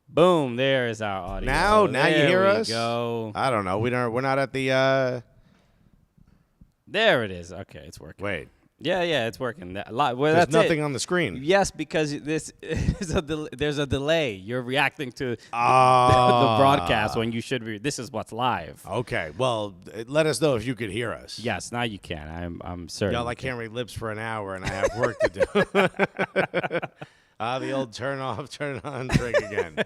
Boom, there is our audio. Now you hear us? Go. I don't know. We're not at the There it is. Okay, it's working. Wait. Yeah, it's working. Well, There's that's nothing it. on the screen. Yes, because there's a delay. You're reacting to the broadcast when you should be. This is what's live. Okay. Well, let us know if you could hear us. Yes, now you can. I'm certain. Y'all, I can't read lips for an hour, and I have work to do. The old turn off, turn on trick again.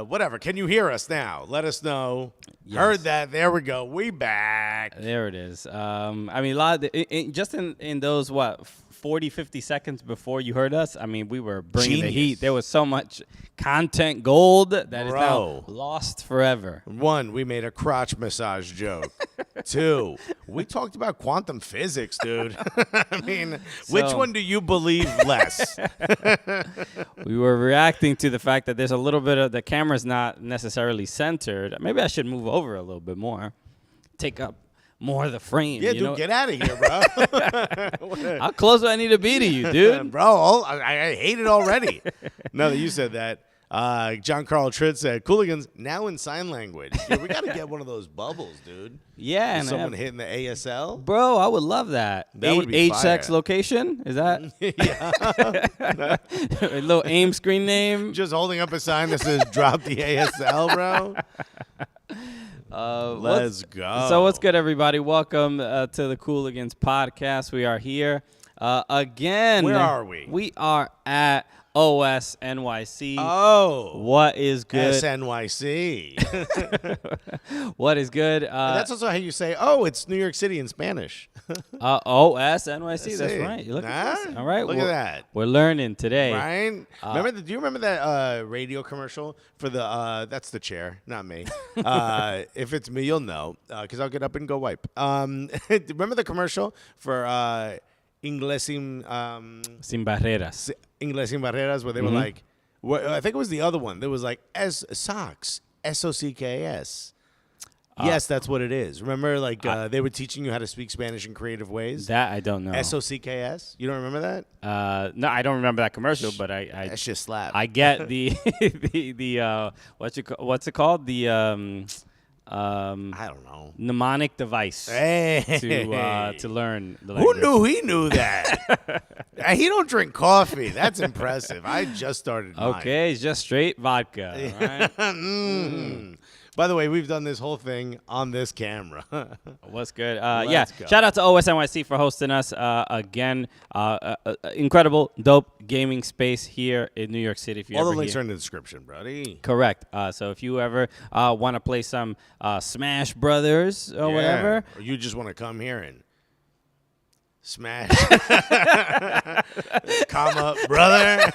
Whatever. Can you hear us now? Let us know. Yes. Heard that. There we go. We back. There it is. I mean, a lot of just in those 40, 50 seconds before you heard us, I mean, we were bringing the heat. There was so much content gold that is now lost forever. 1, we made a crotch massage joke. 2, we talked about quantum physics, dude. I mean, which one do you believe less? We were reacting to the fact that there's a little bit of the camera's not necessarily centered. Maybe I should move over a little bit more, take up more of the frame. Yeah, dude, get out of here, bro. How close do I need to be to you, dude? Bro, I hate it already. Now that you said that, John Carl Tritt said, "Cooligans now in sign language." Yeah, we got to get one of those bubbles, dude. Yeah, and someone hitting the ASL. Bro, I would love that. That would be fire. HX location? Is that? Yeah. A little AIM screen name. Just holding up a sign that says "Drop the ASL," bro. Let's go. So what's good, everybody? Welcome to the Cooligans podcast. We are here again. Where are we? We are at OSNYC. Oh. What is good? SNYC. What is good? That's also how you say, oh, it's New York City in Spanish. OSNYC. That's right. You look at this. All right. Look at that. We're learning today. Right? Do you remember that radio commercial for the, that's the chair, not me. If it's me, you'll know, because I'll get up and go wipe. Remember the commercial for Inglés Sin Barreras. Inglés Sin Barreras, where they were like, I think it was the other one. There was like socks, SOCKS. Yes, that's what it is. Remember, like they were teaching you how to speak Spanish in creative ways. That I don't know. SOCKS. You don't remember that? No, I don't remember that commercial, but I that shit slap. I get the the what's it called? The I don't know. mnemonic device to learn the Who language. knew he knew that? He don't drink coffee. That's impressive. I just started mine. Okay, it's just straight vodka. All right? By the way, we've done this whole thing on this camera. What's good? Let's go. Shout out to OSNYC for hosting us again. Incredible, dope gaming space here in New York City. If you All the ever links here. are in the description, buddy. Correct. So if you ever want to play some Smash Brothers or whatever. Or you just want to come here and smash. Come up, brother.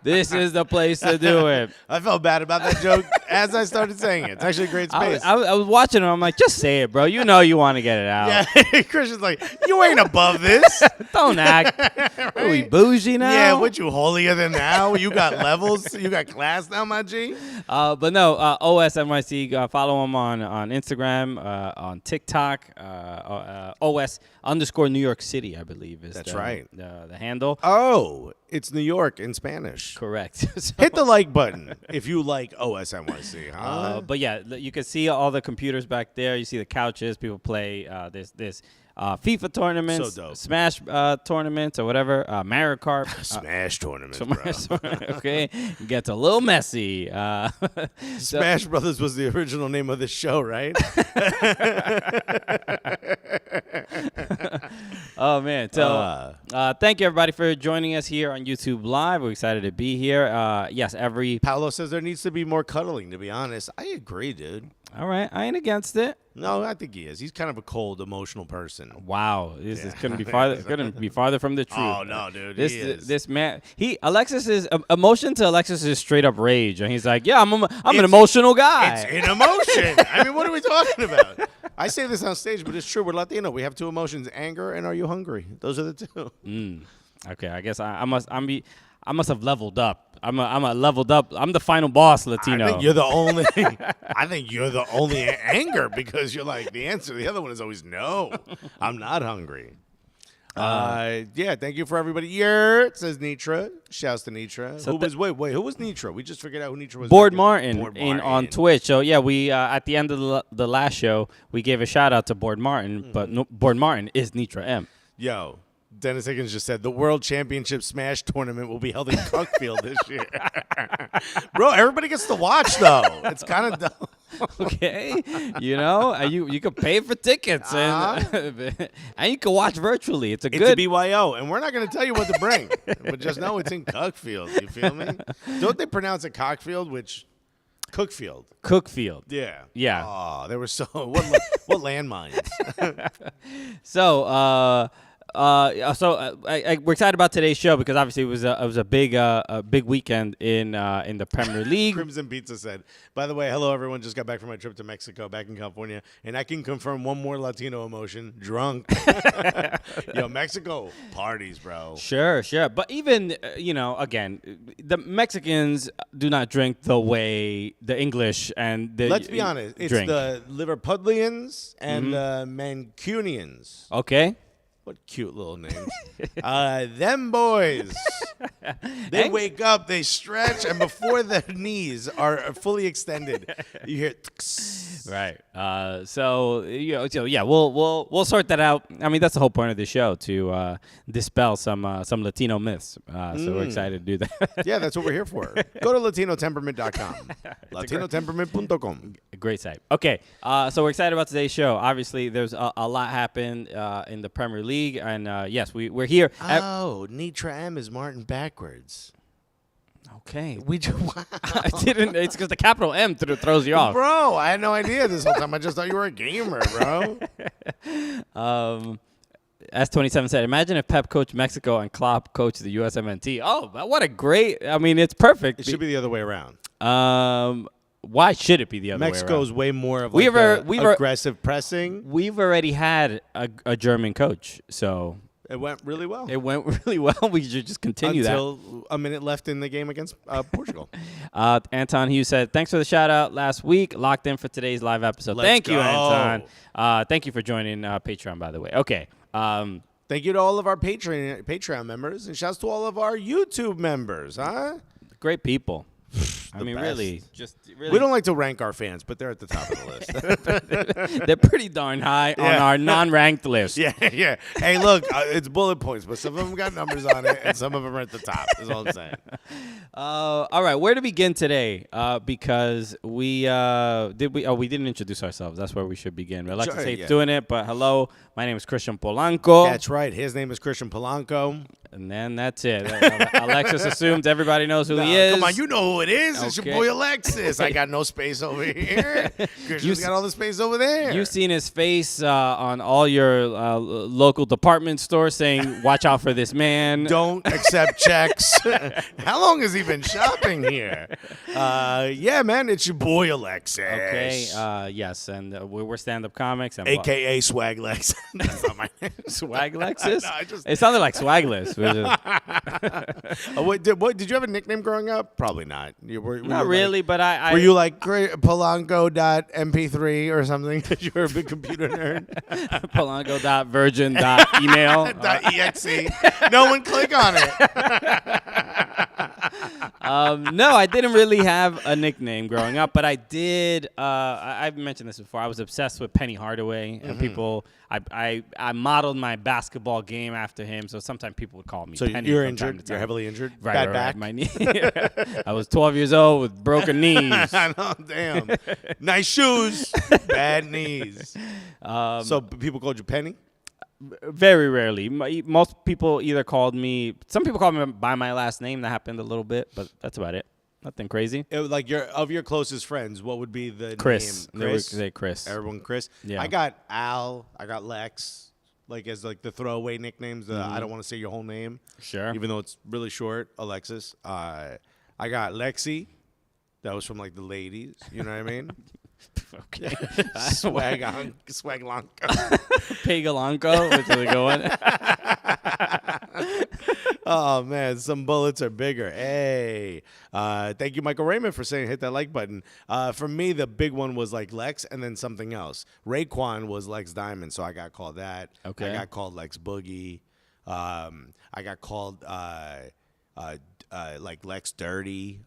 This is the place to do it. I felt bad about that joke as I started saying it. It's actually a great space. I was watching it. I'm like, just say it, bro. You know you want to get it out. Yeah, Christian's like, you ain't above this. Don't act. Right? Are we bougie now? Yeah, what, you holier than thou? You got levels? You got class now, my G? But no, OSNYC, follow them on Instagram, on TikTok, OS_New York City, I believe is That's right. The handle. Oh, it's New York in Spanish. Correct. So, Hit the like button if you like OSNYC, huh? but yeah, you can see all the computers back there. You see the couches. People play this FIFA tournaments, So dope. Smash tournaments, or whatever. Mario Kart. Smash tournaments, bro. Okay, it gets a little messy. Smash Brothers was the original name of the show, right? Oh, man. So thank you, everybody, for joining us here on YouTube Live. We're excited to be here. Yes, Paolo says there needs to be more cuddling, to be honest. I agree, dude. All right. I ain't against it. No, I think he is. He's kind of a cold, emotional person. Wow. This couldn't be farther. Couldn't be farther from the truth. Oh, no, dude. This he is. this man. Alexis is emotion to Alexis is straight up rage, and he's like, yeah, I'm an emotional guy. It's an emotion. I mean, what are we talking about? I say this on stage, but it's true. We're Latino. We have two emotions: anger and are you hungry? Those are the two. Okay, I guess I must have leveled up. I'm leveled up. I'm the final boss, Latino. I think you're the only. I think you're the only anger because you're like the answer. The other one is always no. I'm not hungry. Yeah, thank you for everybody. Yeah, says Nitra. Shouts to Nitra. So who was Nitra? We just figured out who Nitra was. Board Martin on Twitch. So yeah, we at the end of the last show, we gave a shout out to Board Martin, but Board Martin is Nitra M. Yo, Dennis Higgins just said the World Championship Smash Tournament will be held in Cuckfield this year. Bro, everybody gets to watch though. It's kind of dumb. Okay, you can pay for tickets and you can watch virtually. It's a BYO, and we're not going to tell you what to bring, but just know it's in Cuckfield. You feel me? Don't they pronounce it Cockfield? Cookfield. Yeah. Oh, there were what landmines? We're excited about today's show because obviously it was a big weekend in the Premier League. Crimson Pizza said, by the way, hello everyone, just got back from my trip to Mexico, back in California, and I can confirm one more Latino emotion: drunk. Yo, Mexico parties, bro. Sure, but even again, the Mexicans do not drink the way the English and the let's be honest, it's drink. The Liverpudlians and the Mancunians. Okay. What cute little names. Them boys. They wake up, they stretch, and before their knees are fully extended, you hear right. We'll sort that out. I mean, that's the whole point of the show, to dispel some Latino myths. So we're excited to do that. Yeah, that's what we're here for. Go to latinotemperament.com. latinotemperament.com. Great site. Okay, so we're excited about today's show. Obviously, there's a lot happened in the Premier League, and yes, we're here. Nitra M is Martin backwards. Okay. Wow. I didn't. It's because the capital M throws you off. Bro, I had no idea this whole time. I just thought you were a gamer, bro. S27 said, imagine if Pep coached Mexico and Klopp coached the USMNT. Oh, what a great. I mean, it's perfect. It should be the other way around. Why should it be the other way around? Mexico's way more of aggressive pressing. We've already had a German coach, so it went really well. We should just continue until a minute left in the game against Portugal. Anton Hughes said, thanks for the shout out last week. Locked in for today's live episode. Thank you, Anton. Thank you for joining Patreon, by the way. Okay. Thank you to all of our Patreon members, and shouts to all of our YouTube members, huh? Great people. I mean, best. really. We don't like to rank our fans, but they're at the top of the list. They're pretty darn high on our non-ranked list. Yeah. Hey, look, it's bullet points, but some of them got numbers on it, and some of them are at the top. Is all I'm saying. All right, where to begin today? Because we didn't introduce ourselves. That's where we should begin. Alexis hates doing it, but hello, my name is Chritian Polanco. That's right. His name is Chritian Polanco. And then that's it. Alexis assumes everybody knows who he is. Come on, you know who it is. It's your boy Alexis. I got no space over here. Christian's got all the space over there. You've seen his face on all your local department stores saying, watch out for this man. Don't accept checks. How long has he been shopping here? Yeah, man, it's your boy Alexis. Okay, yes, and we're stand-up comics. And A.K.A. Swag Lex. That's not my name. Swag Lexus? It sounded like Swagless. Did you have a nickname growing up? Probably not. Not really, but I were you like Polanco.mp3 or something? Because you were a big computer nerd. Polanco.virgin.email. .exe. No one click on it. No, I didn't really have a nickname growing up, but I did. I've mentioned this before. I was obsessed with Penny Hardaway, and people. I modeled my basketball game after him, so sometimes people would call me Penny. So you're injured? You're heavily injured? Bad back? My knee. I was 12 years old with broken knees. I know, damn. Nice shoes, bad knees. So people called you Penny? Very rarely. Most people either called me. Some people called me by my last name. That happened a little bit, but that's about it. Nothing crazy. Like your closest friends, what would be the Chris. name? They would say Chris. Everyone Chris. Yeah. I got Al. I got Lex. Like as like the throwaway nicknames. I don't want to say your whole name. Sure. Even though it's really short, Alexis. I got Lexi. That was from like the ladies. You know what I mean? Okay. Swaglanco. Pegalanco, which is a good one. Oh, man, some bullets are bigger. Hey. Thank you, Michael Raymond, for saying hit that like button. For me, the big one was like Lex and then something else. Raekwon was Lex Diamond, so I got called that. Okay. I got called Lex Boogie. I got called like Lex Dirty.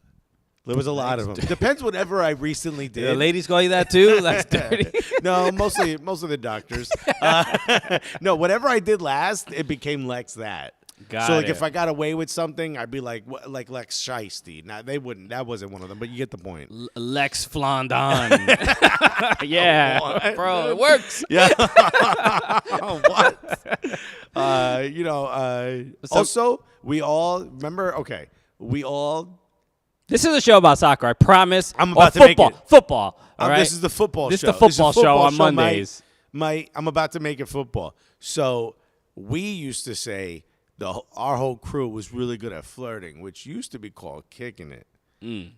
There was a lot of them. Depends whatever I recently did. The ladies call you that too? Lex Dirty? No, most of the doctors. No, whatever I did last, it became Lex that. So if I got away with something, I'd be like Lex Shiesty. Now they wouldn't. That wasn't one of them, but you get the point. Lex Flandon. Yeah, bro, it works. Yeah. What? Also, we all remember. Okay, we all. This is a show about soccer. I promise. I'm about to football. make it Football. All right. This is the football show. This is the football show on Mondays. I'm about to make it football. So we used to say our whole crew was really good at flirting, which used to be called kicking it.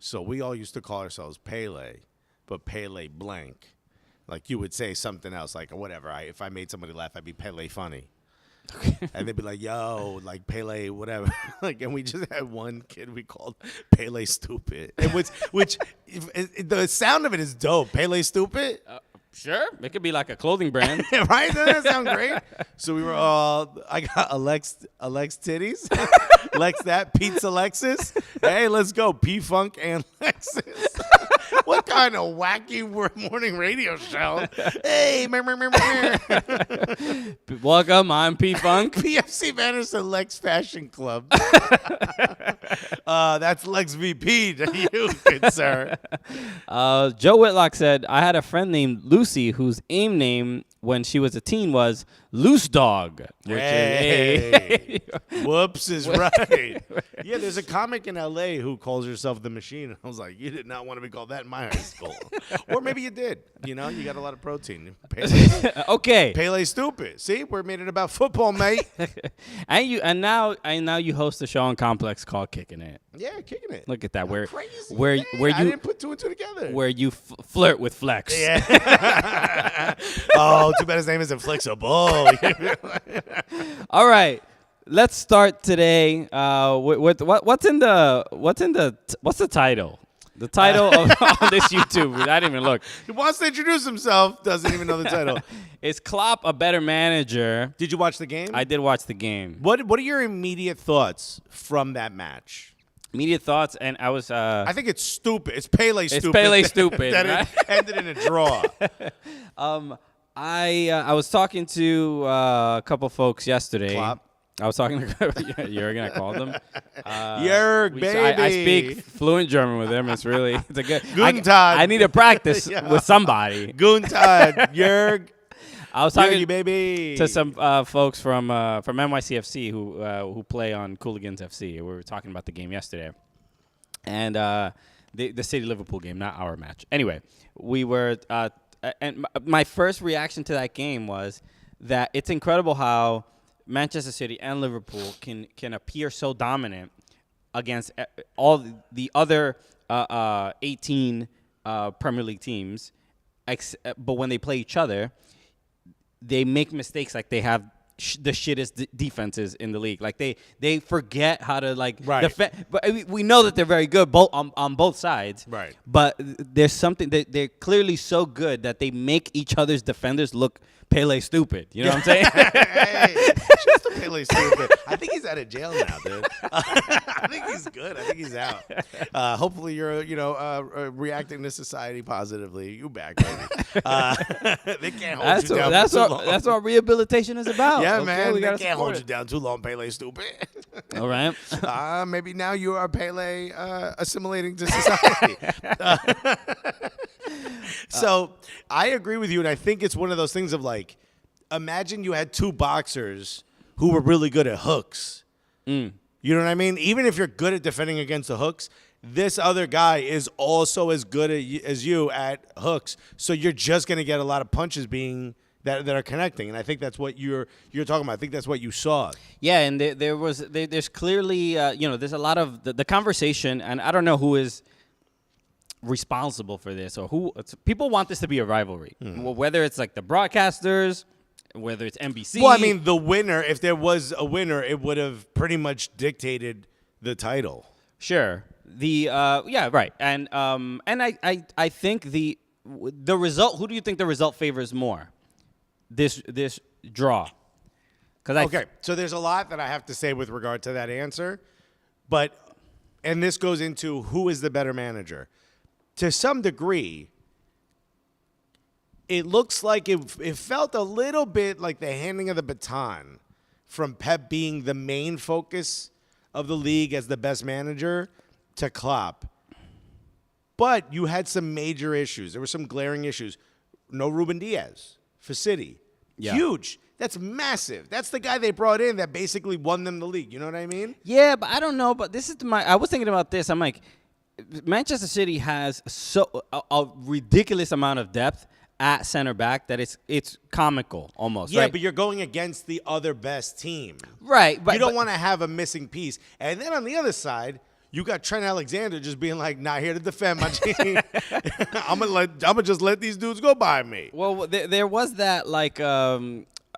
So we all used to call ourselves Pele, but Pele blank. Like you would say something else, like whatever. If I made somebody laugh, I'd be Pele funny. And they'd be like, yo, like Pele, whatever. And we just had one kid we called Pele Stupid. And which the sound of it is dope. Pele Stupid. Sure. It could be like a clothing brand. Right? Doesn't that sound great? So we were all, I got Alex Titties, Lex that, Pete's Alexis. Hey, let's go. P-Funk and Lexus. What kind of wacky morning radio show? Hey, welcome. I'm P-Funk. PFC Anderson Lex Fashion Club. That's Lex VP to you, good sir. Joe Whitlock said, I had a friend named Lucy whose AIM name when she was a teen was Loose Dog. Whoops is right. Yeah, there's a comic in L.A. who calls herself The Machine. I was like, you did not want to be called that in my high school. Or maybe you did. You got a lot of protein. Okay. Pele Stupid. See, we're made it about football, mate. and now you host a show on Complex called Kicking It. Yeah, Kicking It. Look at that. Where I didn't put two and two together. Where you flirt with Flex. Yeah. Oh, too bad his name isn't Flexible. All right, let's start today. What's the title? The title of this YouTube. I didn't even look. He wants to introduce himself. Doesn't even know the title. Is Klopp a better manager? Did you watch the game? I did watch the game. What are your immediate thoughts from that match? Immediate thoughts, and I was. I think it's stupid. It's Pele stupid. It's Pele stupid. That right? It ended in a draw. I was talking to a couple folks yesterday. Klopp. I was talking to Jurgen. I called them. Jurg, baby. I speak fluent German with him. It's a good. Guten Tag. I need to practice with somebody. Guten Tag, Jurg. I was talking baby. to some folks from NYCFC who play on Cooligans FC. We were talking about the game yesterday, and the City Liverpool game, not our match. Anyway, we were. And my first reaction to that game was that it's incredible how Manchester City and Liverpool can appear so dominant against all the other 18 Premier League teams, but when they play each other, they make mistakes like they have the shittest defenses in the league. Like they forget how to defend. But we know that they're very good on both sides. Right. But there's something that they're clearly so good that they make each other's defenders look Pele stupid. You know what I'm saying? Hey, just the Pele stupid. I think he's out of jail now, dude. I think he's good. I think he's out. Hopefully you're reacting to society positively. You back, baby. They can't hold you down too long. That's what rehabilitation is about. Yeah, okay? man. We they can't hold you down too long, Pele stupid. All right. Maybe now you are Pele assimilating to society. So I agree with you, and I think it's one of those things of like, imagine you had two boxers who were really good at hooks. You know what I mean? Even if you're good at defending against the hooks, this other guy is also as good as you at hooks. So you're just going to get a lot of punches being that are connecting, and I think that's what you're talking about. I think that's what you saw. Yeah, and there's clearly there's a lot of the conversation, and I don't know who is responsible for this or who. People want this to be a rivalry, whether it's like the broadcasters, whether it's NBC. Well, I mean, the winner, if there was a winner, it would have pretty much dictated the title. Sure. Right. And I think the result. Who do you think the result favors more? This draw, Okay, so there's a lot that I have to say with regard to that answer, and this goes into who is the better manager. To some degree, it looks like it felt a little bit like the handing of the baton from Pep being the main focus of the league as the best manager to Klopp. But you had some major issues. There were some glaring issues. No Ruben Diaz for City. Yeah. Huge. That's massive. That's the guy they brought in that basically won them the league. You know what I mean? Yeah, but I don't know. But this is I was thinking about this. I'm like, Manchester City has a ridiculous amount of depth at center back that it's comical almost. Yeah, right? But you're going against the other best team. Right. You don't want to have a missing piece. And then on the other side, you got Trent Alexander just being like, not here to defend my team. I'm gonna just let these dudes go by me. Well, there was that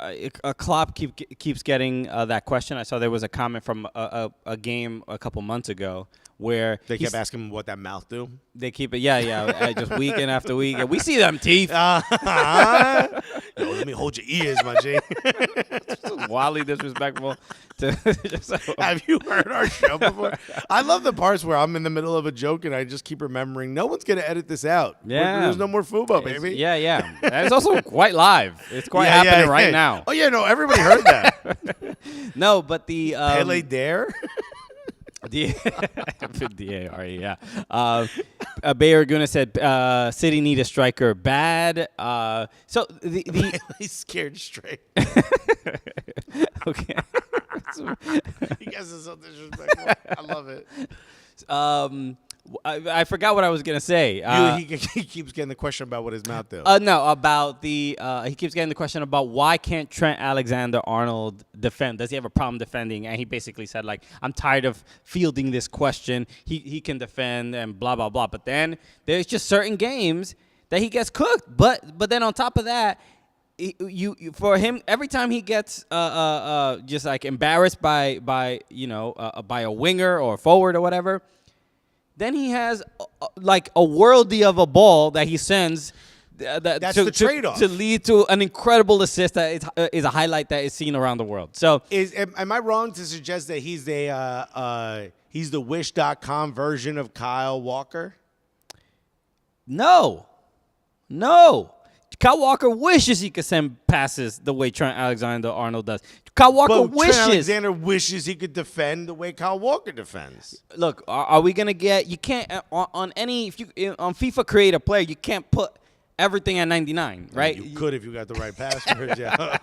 a Klopp keeps getting that question. I saw there was a comment from a game a couple months ago where they kept asking him what that mouth do. They keep it, just week in after week. And we see them teeth. Yo, let me hold your ears, my G. Wildly disrespectful. Have you heard our show before? I love the parts where I'm in the middle of a joke and I just keep remembering, no one's going to edit this out. Yeah. There's no more futbol, baby. Yeah. And it's also quite live. It's quite happening right now. Oh, yeah, no, everybody heard that. No, but the... Pele Dare? D-A-R-E, yeah. Bayer Guna said City need a striker bad. So he's scared straight. Okay. You guys are so disrespectful. I love it. I forgot what I was gonna say. He keeps getting the question about what his mouth do. No, about he keeps getting the question about why can't Trent Alexander-Arnold defend? Does he have a problem defending? And he basically said like, I'm tired of fielding this question. He can defend and blah blah blah. But then there's just certain games that he gets cooked. But then on top of that, for him, every time he gets just like embarrassed by a winger or a forward or whatever. Then he has like a worldie of a ball that he sends. That's the trade-off. To lead to an incredible assist that is a highlight that is seen around the world. So, am I wrong to suggest that he's the Wish.com version of Kyle Walker? No. Kyle Walker wishes he could send passes the way Trent Alexander-Arnold does. Kyle Walker wishes. Trent Alexander wishes he could defend the way Kyle Walker defends. Look, are we gonna get? You can't on FIFA create a player. You can't put everything at 99, right? You could if you got the right password, yeah.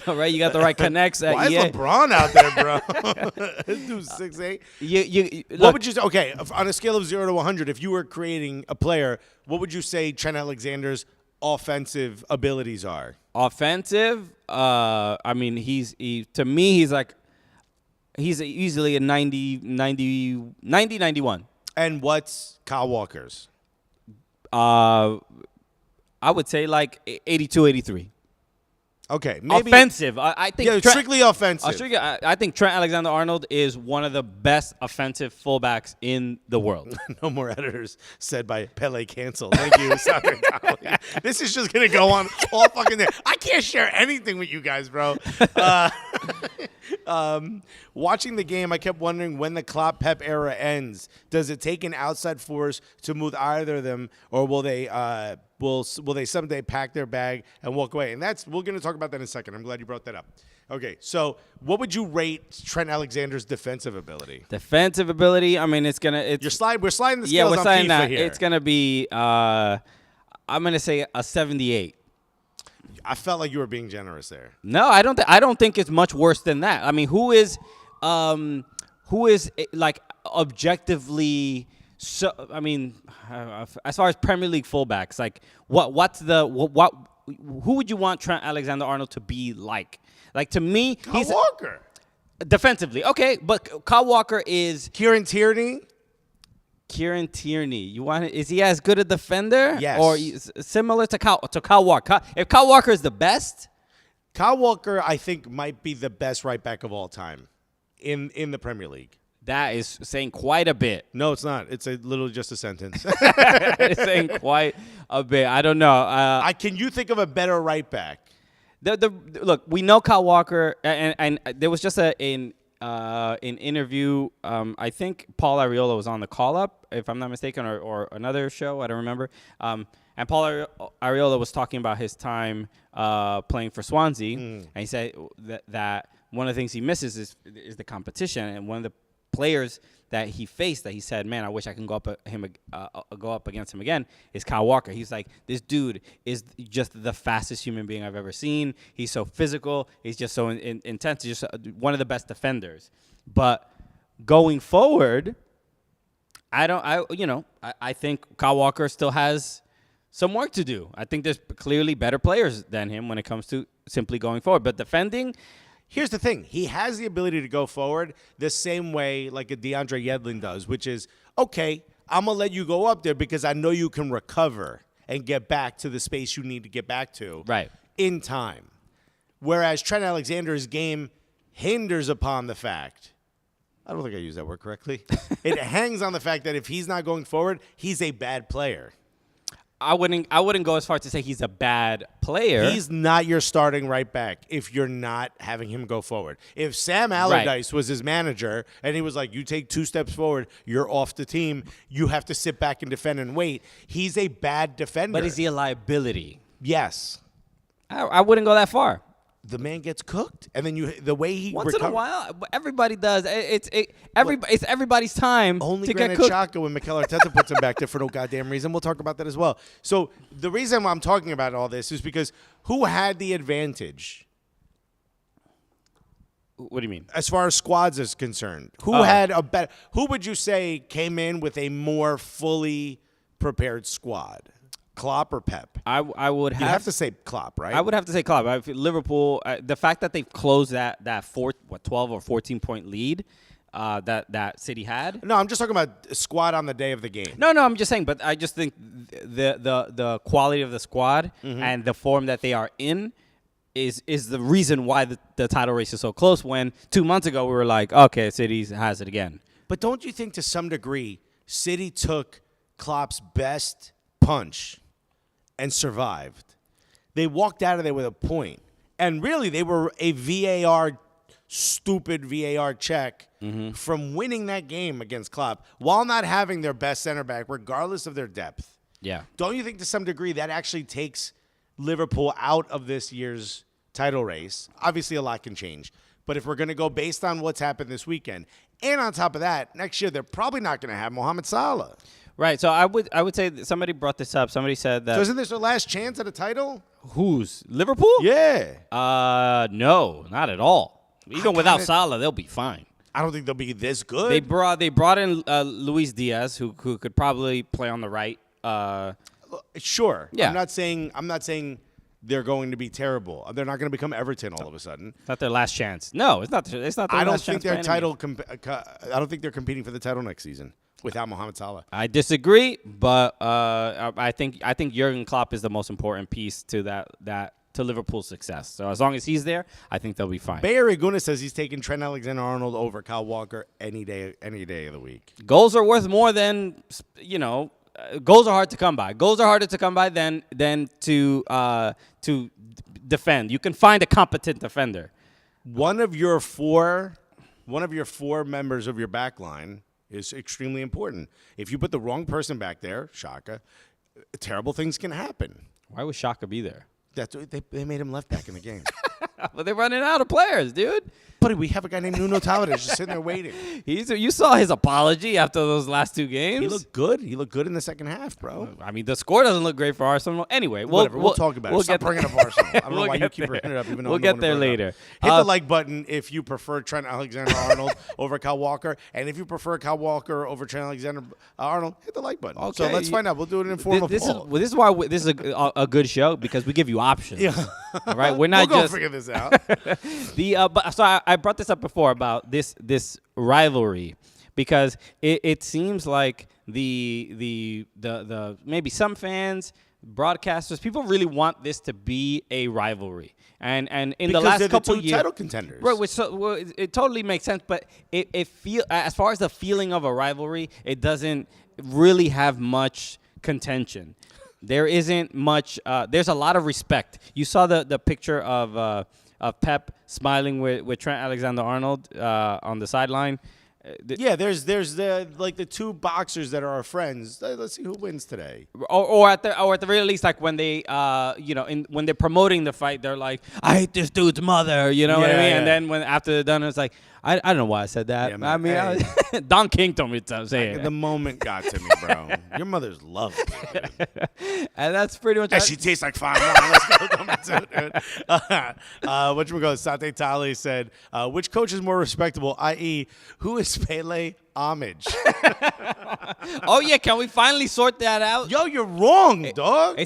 All right, you got the right connects. Why is LeBron out there, bro? This dude's 6'8". What would you say? Okay, on a scale of 0 to 100, if you were creating a player, what would you say Trent Alexander's offensive abilities are? Offensive? I mean, to me, he's easily a 90-91. And what's Kyle Walker's? I would say like 82-83. Okay, maybe offensive. I think strictly offensive. I think Trent Alexander-Arnold is one of the best offensive fullbacks in the world. No more editors said by Pele cancel. Thank you, Soccer Dolly. This is just gonna go on all fucking day. I can't share anything with you guys, bro. Watching the game, I kept wondering when the Klopp Pep era ends. Does it take an outside force to move either of them, or will they someday pack their bag and walk away? And we're going to talk about that in a second. I'm glad you brought that up. Okay, so what would you rate Trent Alexander's defensive ability? Defensive ability, I mean, we're sliding the scales on sliding FIFA that. here. It's going to be, I'm going to say a 78. I felt like you were being generous there. No, I don't think it's much worse than that. I mean, who is like objectively? So I mean, as far as Premier League fullbacks, like who would you want Trent Alexander-Arnold to be like? Like to me, Kyle Walker. Defensively, okay, but Kyle Walker is Kieran Tierney. You want it? Is he as good a defender? Yes. Or similar to Kyle Walker? If Kyle Walker is the best, Kyle Walker, I think, might be the best right back of all time in the Premier League. That is saying quite a bit. No, it's not. It's literally just a sentence. It's saying quite a bit. I don't know. Can you think of a better right back? Look, we know Kyle Walker, and there was just an interview. I think Paul Arriola was on the call up, if I'm not mistaken, or another show. I don't remember. And Paul Arriola was talking about his time playing for Swansea, and he said that one of the things he misses is the competition, and one of the players that he faced that he said, man, I wish I can go up against him again, is Kyle Walker. He's like, this dude is just the fastest human being I've ever seen. He's so physical. He's just so intense. He's just one of the best defenders. But going forward, I think Kyle Walker still has some work to do. I think there's clearly better players than him when it comes to simply going forward. But defending, here's the thing. He has the ability to go forward the same way like a DeAndre Yedlin does, which is, okay, I'm going to let you go up there because I know you can recover and get back to the space you need to get back to in time. Whereas Trent Alexander's game hinders upon the fact, I don't think I used that word correctly. It hangs on the fact that if he's not going forward, he's a bad player. I wouldn't go as far as to say he's a bad player. He's not your starting right back if you're not having him go forward. If Sam Allardyce was his manager and he was like, you take 2 steps forward, you're off the team, you have to sit back and defend and wait, he's a bad defender. But is he a liability? Yes. I wouldn't go that far. The man gets cooked, and then the way he once in a while, everybody does. It's everybody's time only to Granit get cooked. Xhaka when Mikel Arteta puts him back there for no goddamn reason. We'll talk about that as well. So the reason why I'm talking about all this is because who had the advantage? What do you mean? As far as squads is concerned, who had a better? Who would you say came in with a more fully prepared squad? Klopp or Pep? I would have. You have to say Klopp, right? I would have to say Klopp. Liverpool, the fact that they've closed that 12 or 14 point lead that City had. No, I'm just talking about squad on the day of the game. No, I'm just saying. But I just think the quality of the squad and the form that they are in is the reason why the title race is so close. When 2 months ago we were like, okay, City has it again. But don't you think to some degree City took Klopp's best punch and survived? They walked out of there with a point. And really, they were a stupid VAR check from winning that game against Klopp while not having their best center back, regardless of their depth. Yeah. Don't you think to some degree that actually takes Liverpool out of this year's title race? Obviously, a lot can change. But if we're going to go based on what's happened this weekend, and on top of that, next year they're probably not going to have Mohamed Salah. Right, so I would say that somebody brought this up. Somebody said that. So isn't this their last chance at a title? Who's Liverpool? Yeah. No, not at all. Even without Salah, they'll be fine. I don't think they'll be this good. They brought in Luis Diaz, who could probably play on the right. Sure. Yeah. I'm not saying they're going to be terrible. They're not going to become Everton all of a sudden. It's not their last chance. No, it's not. It's not. Their I don't last think chance their title. I don't think they're competing for the title next season without Mohamed Salah. I disagree, but I think Jurgen Klopp is the most important piece to that to Liverpool's success. So as long as he's there, I think they'll be fine. Bayer Reguna says he's taking Trent Alexander-Arnold over Kyle Walker any day of the week. Goals are worth more than goals are hard to come by. Goals are harder to come by than to defend. You can find a competent defender. One of your four members of your back line is extremely important. If you put the wrong person back there, Xhaka, terrible things can happen. Why would Xhaka be there? That's they made him left back in the game. But they're running out of players, dude. Buddy, we have a guy named Nuno Tavares just sitting there waiting. You saw his apology after those last 2 games. He looked good. He looked good in the second half, bro. I mean, the score doesn't look great for Arsenal. Anyway, we'll talk about it. Stop bringing up Arsenal. I don't know why you keep bringing it up, even though we'll get there later. Hit the like button if you prefer Trent Alexander-Arnold over Kyle Walker, and if you prefer Kyle Walker over Trent Alexander-Arnold, hit the like button. Okay. So let's find out. We'll do an informal poll. This is why this is a good show, because we give you options. Yeah. All right, we're not we'll just figure this out. So I brought this up before about this rivalry, because it seems like the maybe some fans, broadcasters, people really want this to be a rivalry, and in because the last they're couple the two years, title contenders, right? It totally makes sense, but it feel as far as the feeling of a rivalry, it doesn't really have much contention. there isn't much. There's a lot of respect. You saw the picture of Pep smiling with Trent Alexander-Arnold on the sideline. There's the two boxers that are our friends. Let's see who wins today. Or at the very least, like when they when they're promoting the fight, they're like, I hate this dude's mother, you know what I mean? And then when after they're done, it's like, I don't know why I said that. Yeah, man, hey. Don King told me to say it. The moment got to me, bro. Your mother's love me, dude. And that's pretty much. And she tastes like fine wine. Let's go. Whatchamacallit, Sate Tali said, which coach is more respectable, i.e., who is Pele homage? Oh, yeah. Can we finally sort that out? Yo, you're wrong, dog.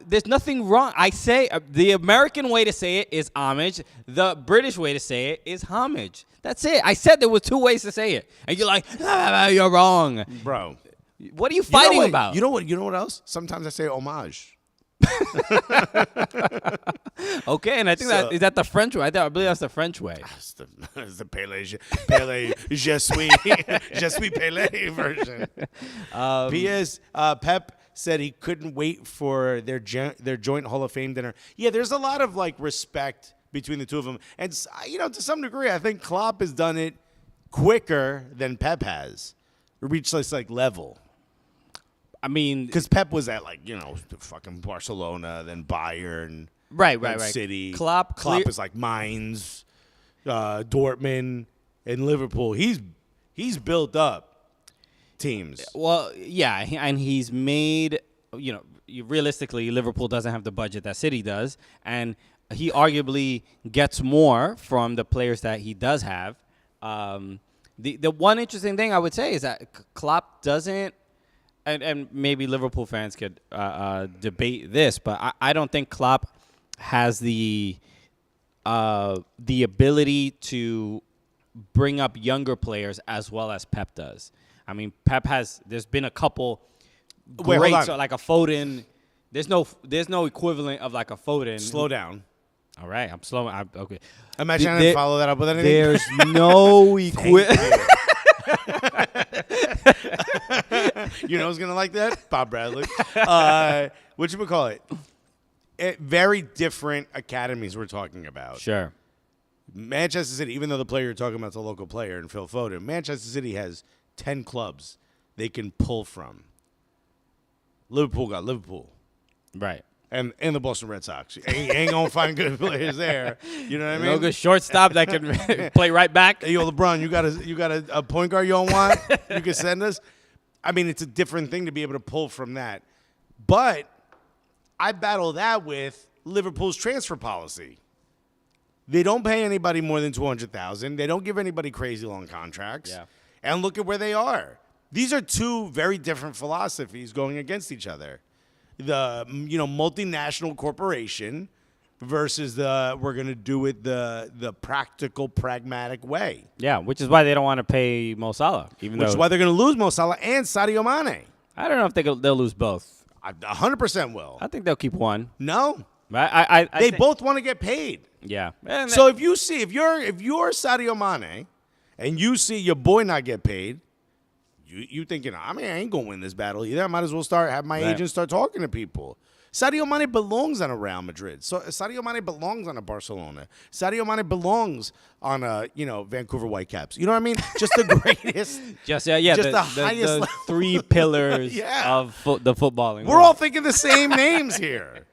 There's nothing wrong. I say the American way to say it is homage. The British way to say it is homage. That's it. I said there were two ways to say it. And you're like, you're wrong. Bro. What are you fighting about? You know what else? Sometimes I say homage. Okay, and I think is that the French way? I believe that's the French way. It's the Pele je suis Pele version. P.S. Pep said he couldn't wait for their joint Hall of Fame dinner. Yeah, there's a lot of like respect between the two of them, and to some degree, I think Klopp has done it quicker than Pep has reached this like level. I mean, because Pep was at fucking Barcelona, then Bayern, right, City. Klopp is like Mainz, Dortmund, and Liverpool. He's built up teams. Well, yeah, and he's made realistically, Liverpool doesn't have the budget that City does, and he arguably gets more from the players that he does have. The one interesting thing I would say is that Klopp doesn't. And maybe Liverpool fans could debate this, but I don't think Klopp has the ability to bring up younger players as well as Pep does. I mean, Pep has. There's been a couple great, like a Foden. There's no equivalent of like a Foden. Slow down. All right, I'm slow. Okay. Imagine I didn't follow that up with anything. There's no equivalent. You know who's going to like that? Bob Bradley. Whatchamacallit? Very different academies we're talking about. Sure. Manchester City, even though the player you're talking about is a local player and Phil Foden, Manchester City has 10 clubs they can pull from. Liverpool got Liverpool. Right. And the Boston Red Sox. Ain't going to find good players there. You know what I mean? No good shortstop that can play right back. Hey, yo, LeBron, you got a point guard you don't want? You can send us? I mean, it's a different thing to be able to pull from that. But I battle that with Liverpool's transfer policy. They don't pay anybody more than $200,000. They don't give anybody crazy long contracts. Yeah. And look at where they are. These are two very different philosophies going against each other. The multinational corporation versus we're going to do it the practical, pragmatic way. Yeah, which is why they don't want to pay Mo Salah. Which is why they're going to lose Mo Salah and Sadio Mane. I don't know if they'll lose both. 100% will. I think they'll keep one. No. They both want to get paid. Yeah. So if you're Sadio Mane and you see your boy not get paid, you thinking, I ain't going to win this battle either. I might as well have my agent start talking to people. Sadio Mane belongs on a Real Madrid. So Sadio Mane belongs on a Barcelona. Sadio Mane belongs on a Vancouver Whitecaps. You know what I mean? Just the greatest. Just the highest. The three pillars of the footballing. We're all thinking the same names here.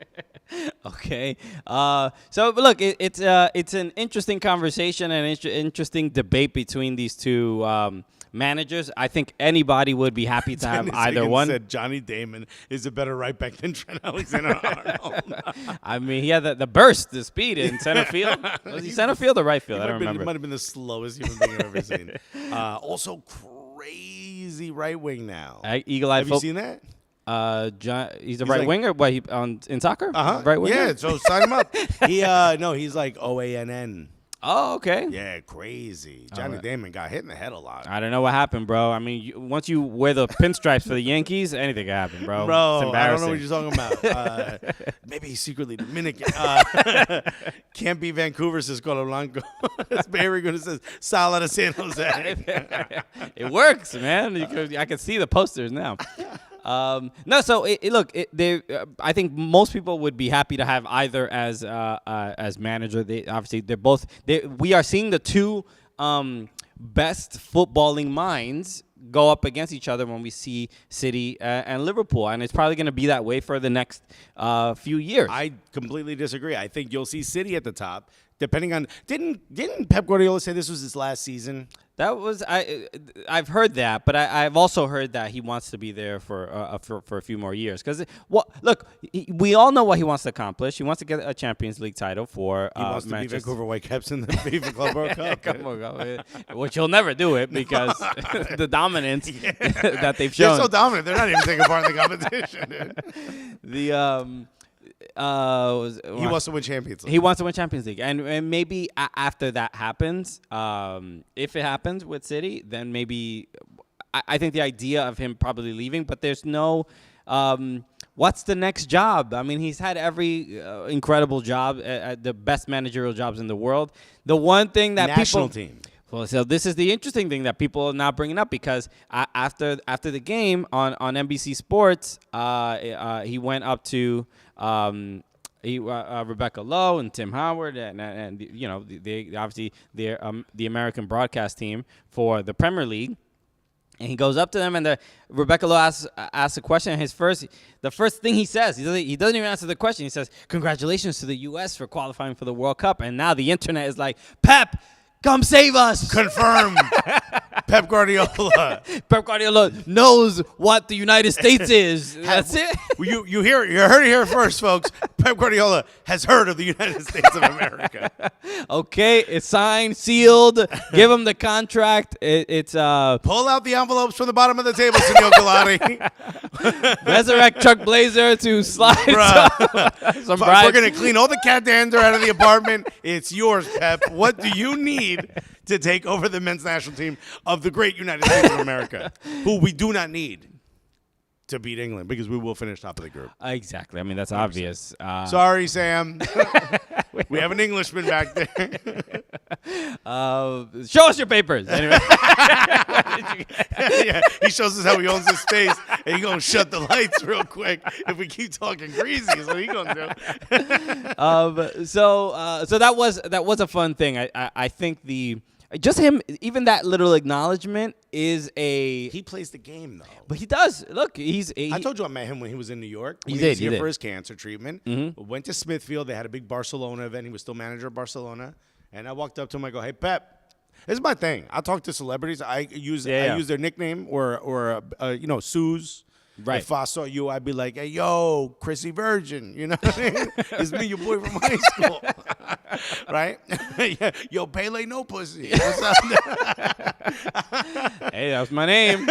Okay. So look, it's an interesting conversation and interesting debate between these two managers. I think anybody would be happy to have either one. Said Johnny Damon is a better right back than Trent Alexander-Arnold. I mean, he had the burst, the speed in center field. Was he center field or right field? I don't remember. He might have been the slowest human being I've ever seen. Also, crazy right wing now. Eagle-eyed. Have you seen that? He's a right winger. What in soccer? Right winger. Yeah. So sign him up. He's like OANN. Oh, okay. Yeah, crazy. Johnny Damon got hit in the head a lot. I don't know what happened, bro. I mean, once you wear the pinstripes for the Yankees, anything can happen, bro. Bro, it's embarrassing. I don't know what you're talking about. Maybe he's secretly Dominican. Can't be Vancouver, says Colo Blanco. That's Barry going to say Salah to San Jose. It works, man. I can see the posters now. No, so I think most people would be happy to have either as manager. We are seeing the two best footballing minds go up against each other when we see City and Liverpool, and it's probably going to be that way for the next few years. I completely disagree. I think you'll see City at the top, depending on. Didn't Pep Guardiola say this was his last season? That was I've heard that, but I've also heard that he wants to be there for a few more years. Because we all know what he wants to accomplish. He wants to get a Champions League title for. He wants to be Vancouver Whitecaps in the FIFA Club World Cup. Come on, which he'll never do it because the dominance that they've shown. They're so dominant. They're not even taking part in the competition, dude. He wants to win Champions League. He wants to win Champions League, and maybe after that happens, if it happens with City, then maybe I think the idea of him probably leaving. But there's no, what's the next job? I mean, he's had every incredible job, the best managerial jobs in the world. The one thing that national team. Well, so this is the interesting thing that people are now bringing up because after the game on NBC Sports, he went up to Rebecca Lowe and Tim Howard and you know they obviously they're the American broadcast team for the Premier League, and he goes up to them and Rebecca Lowe asks a question. And the first thing he says, he doesn't even answer the question. He says, "Congratulations to the U.S. for qualifying for the World Cup." And now the internet is like, Pep, come save us. Confirmed. Pep Guardiola. Pep Guardiola knows what the United States is. That's it. You heard it here first, folks. Pep Guardiola has heard of the United States of America. Okay, it's signed, sealed. Give him the contract. It's pull out the envelopes from the bottom of the table, Senor Galati. Resurrect Chuck Blazer to slide some We're gonna clean all the cat dander out of the apartment. It's yours, Pep. What do you need to take over the men's national team of the great United States of America, who we do not need to beat England because we will finish top of the group? Exactly. I mean, that's 100%. Obvious. Sorry, Sam. We have an Englishman back there. Show us your papers. Anyway. Yeah, he shows us how he owns his space, and he's going to shut the lights real quick if we keep talking greasy. Is what he's going to do. So that was a fun thing. I think just him, even that little acknowledgement is he plays the game, though. But he does. Look, I told you I met him when he was in New York. He was here for his cancer treatment. Mm-hmm. Went to Smithfield. They had a big Barcelona event. He was still manager of Barcelona. And I walked up to him. I go, "Hey, Pep, this is my thing. I talk to celebrities. I use their nickname or Suze. Right. If I saw you, I'd be like, "Hey, yo, Chrissy Virgin," you know what I mean? It's me, your boy from high school, right? Yo, Pele, no pussy. What's up? Hey, that was my name.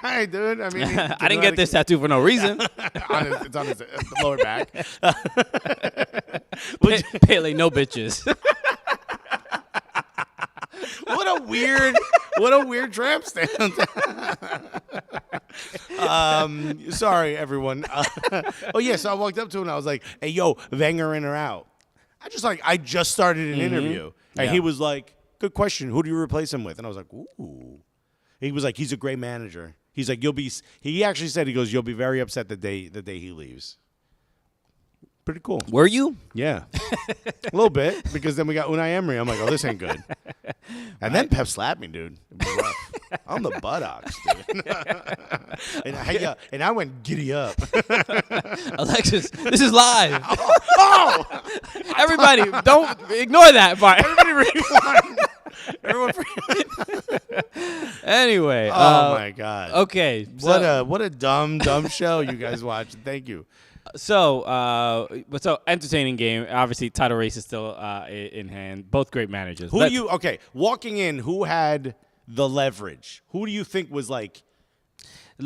Hey, dude. I mean, I didn't get this tattoo for no reason. It's on his lower back. Pele, no bitches. What a weird tramp stamp. Sorry, everyone. So I walked up to him and I was like, "Hey, yo, Wenger in or out?" I just started an interview, and he was like, "Good question. Who do you replace him with?" And I was like, "Ooh." He was like, "He's a great manager." He's like, He actually said, he goes, "You'll be very upset the day he leaves." Pretty cool. Were you? Yeah. A little bit, because then we got Unai Emery. I'm like, oh, this ain't good. And then Pep slapped me, dude. It was rough. On the buttocks, dude. And I went giddy up. Alexis, this is live. Oh! Everybody, don't ignore that part. Everybody rewind. Anyway. Oh, my God. Okay. What a dumb show you guys watch. Thank you. So entertaining game. Obviously, title race is still in hand. Both great managers. Walking in, who had the leverage? Who do you think was like?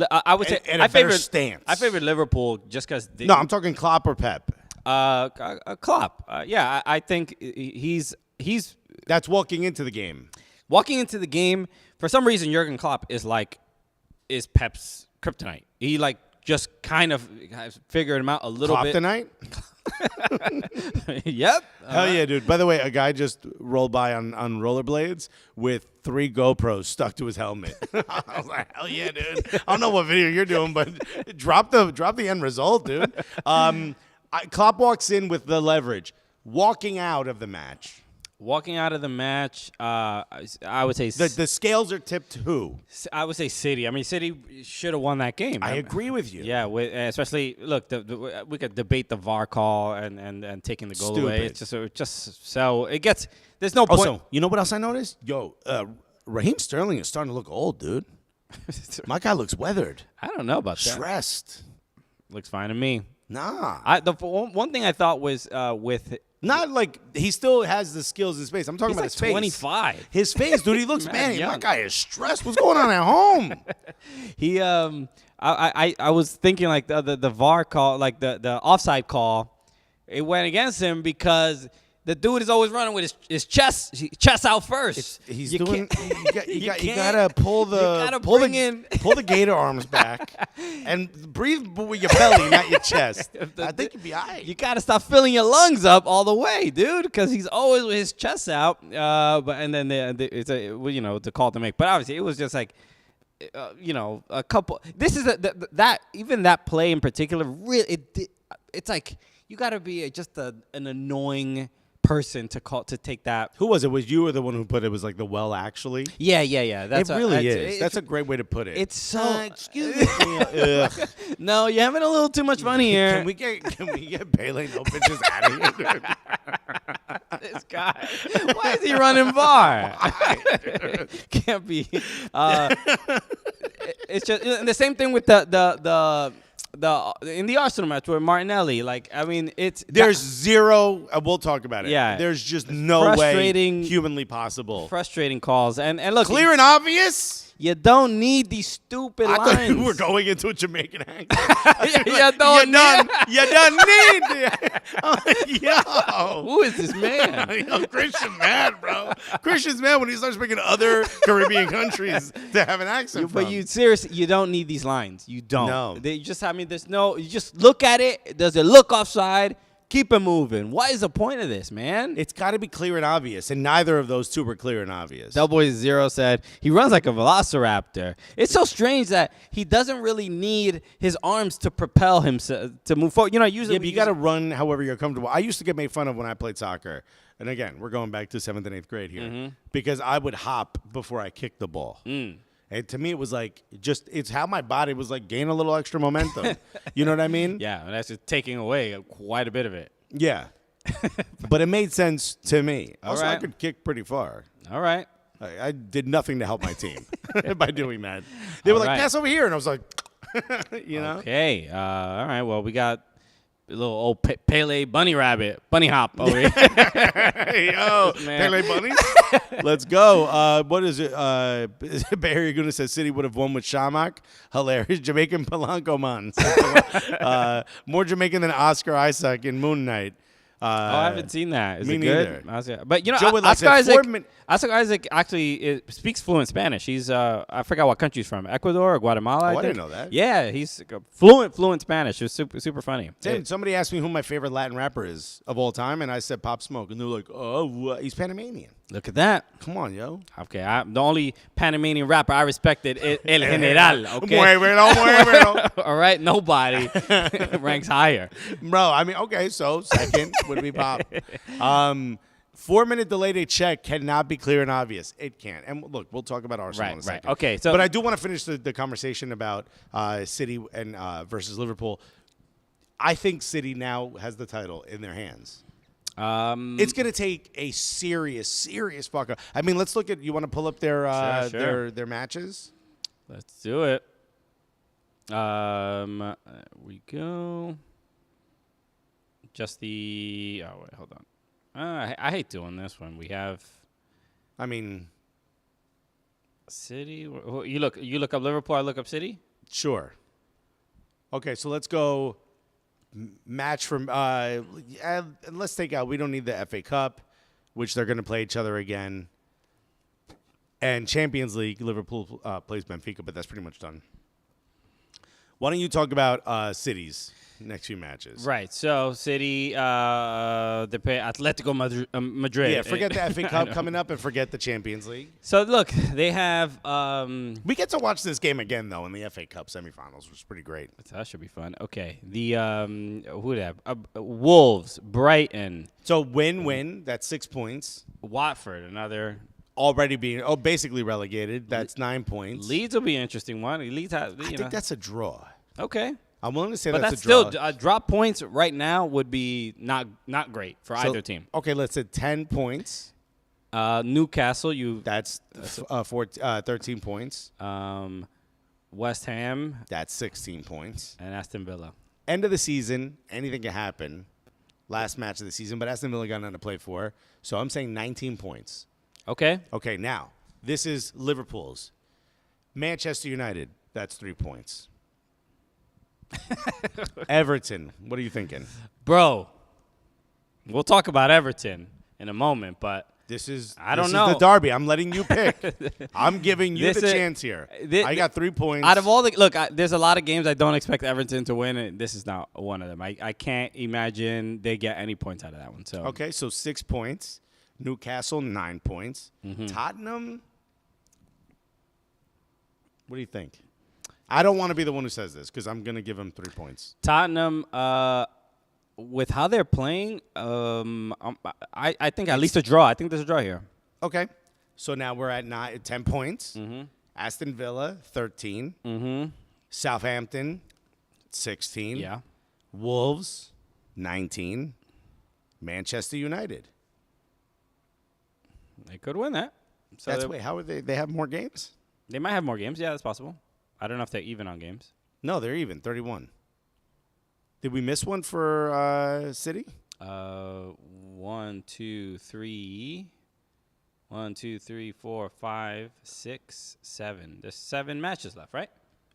I would say a better stance. I favored Liverpool just because. No, I'm talking Klopp or Pep. Klopp. Yeah, I think he's. That's walking into the game. Walking into the game, for some reason, Jurgen Klopp is Pep's kryptonite. He just kind of figured him out a little Klopp bit. tonight? Yep. Hell yeah, dude. By the way, a guy just rolled by on rollerblades with 3 GoPros stuck to his helmet. I was like, hell yeah, dude. I don't know what video you're doing, but drop the end result, dude. Klopp walks in with the leverage. Walking out of the match. Walking out of the match, I would say the scales are tipped to who? I would say City. I mean, City should have won that game. I agree with you. Yeah, especially look, we could debate the VAR call and taking the goal away. It's just so it gets. There's no point. Also, you know what else I noticed? Yo, Raheem Sterling is starting to look old, dude. My guy looks weathered. I don't know about that. Stressed. Looks fine to me. Nah. The one thing I thought was with. Not like he still has the skills in space. I'm talking about his face. 25. His face, dude. He looks man. My guy is stressed. What's going on at home? He I was thinking like the VAR call, like the offside call, it went against him because the dude is always running with his chest out first. He's doing. You gotta pull the gator arms back and breathe with your belly, not your chest. I think you'd be all right. You gotta stop filling your lungs up all the way, dude, because he's always with his chest out. And then it's the call to make. But obviously, it was just like. A couple. This is even that play in particular. Really, it's like you got to be just an annoying person to take that. Who was it? Was you or the one who put it was like the well actually? Yeah. That's That's a great way to put it. It's so. Excuse me. No, you're having a little too much fun here. Can we get Pele no bitches out of here? This guy. Why is he running VAR? Can't be. It's just the same thing with the in the Arsenal match with Martinelli. Like, I mean, there's zero. We'll talk about it. Yeah, there's just no way humanly possible. Frustrating calls and look, clear and obvious. You don't need these stupid lines. I thought you were going into a Jamaican accent. You don't need. Yo. Who is this man? Yo, Christian mad, bro. Christian's mad when he starts speaking other Caribbean countries to have an accent But you seriously, you don't need these lines. You don't. No. You just look at it. Does it look offside? Keep it moving. What is the point of this, man? It's got to be clear and obvious, and neither of those two were clear and obvious. Doughboy Zero said he runs like a velociraptor. It's so strange that he doesn't really need his arms to propel himself to move forward. Usually, but you got to run however you're comfortable. I used to get made fun of when I played soccer, and again, we're going back to 7th and 8th grade here, because I would hop before I kicked the ball. And to me, it was like it's how my body was like gain a little extra momentum. You know what I mean? Yeah, and that's just taking away quite a bit of it. Yeah. But it made sense to me. Also, right. I could kick pretty far. All right. I did nothing to help my team by doing that. They were like, pass over here. And I was like, Okay. All right. Well, we got a little old Pele bunny hop over here. Yo, Pele bunnies. Let's go. What is it? Barry Guna says City would have won with Shamak. Hilarious. Jamaican Polanco man. More Jamaican than Oscar Isaac in Moon Knight. I haven't seen that. Is me it neither. good? But Oscar Isaac actually speaks fluent Spanish. He's I forgot what country he's from. Ecuador or Guatemala. I didn't know that. Yeah, he's fluent Spanish. It was super funny. Somebody asked me who my favorite Latin rapper is of all time, and I said Pop Smoke, and they're like, "Oh, he's Panamanian." Look at that. Come on, yo. Okay, the only Panamanian rapper I respected is El General. Okay. Muévelo. All right, nobody ranks higher. Bro, I mean, okay, so second would be Pop. 4-minute delay to check cannot be clear and obvious. It can't. And look, we'll talk about Arsenal in a second. Okay, so but I do want to finish the conversation about City and versus Liverpool. I think City now has the title in their hands. It's going to take a serious fuck up. I mean, let's look at. You want to pull up their their matches? Let's do it. There we go. Just the. Oh wait, hold on. I hate doing this one. We have. I mean, City. You look up Liverpool. I look up City. Sure. Okay, so let's go. Match from let's take out. We don't need the FA Cup, which they're going to play each other again. And Champions League, Liverpool plays Benfica, but that's pretty much done. Why don't you talk about City's next few matches? Right. So City, they play Atletico Madrid. Yeah, forget the FA Cup coming up and forget the Champions League. So look, they have. We get to watch this game again though in the FA Cup semifinals, which is pretty great. That should be fun. Okay. The who they have? Wolves, Brighton. So win. That's 6 points. Watford, another. Already being basically relegated. That's 9 points. Leeds will be an interesting one. Leeds have. I think that's a draw. Okay. I'm willing to say but that's a draw. Still drop points right now would be not great for either team. Okay, let's say 10 points. Newcastle, that's 13 points. West Ham, that's 16 points. And Aston Villa. End of the season, anything can happen. Last match of the season, but Aston Villa got nothing to play for. So I'm saying 19 points. Okay. Okay, now this is Liverpool's. Manchester United, that's 3 points. Everton, what are you thinking? Bro, we'll talk about Everton in a moment, but this is the derby. I'm letting you pick. I'm giving you the chance here. I got 3 points. Out of all there's a lot of games I don't expect Everton to win, and this is not one of them. I can't imagine they get any points out of that one. So okay, so 6 points. Newcastle, 9 points. Mm-hmm. Tottenham, what do you think? I don't want to be the one who says this because I'm going to give them 3 points. Tottenham, with how they're playing, I think at least a draw. I think there's a draw here. Okay. So now we're at 10 points. Mm-hmm. Aston Villa, 13. Mm-hmm. Southampton, 16. Yeah. Wolves, 19. Manchester United. They could win that. So how are they? They have more games? They might have more games. Yeah, that's possible. I don't know if they're even on games. No, they're even, 31. Did we miss one for City? 1, 2, 3. 1, 2, 3, 4, 5, 6, 7. There's 7 matches left, right?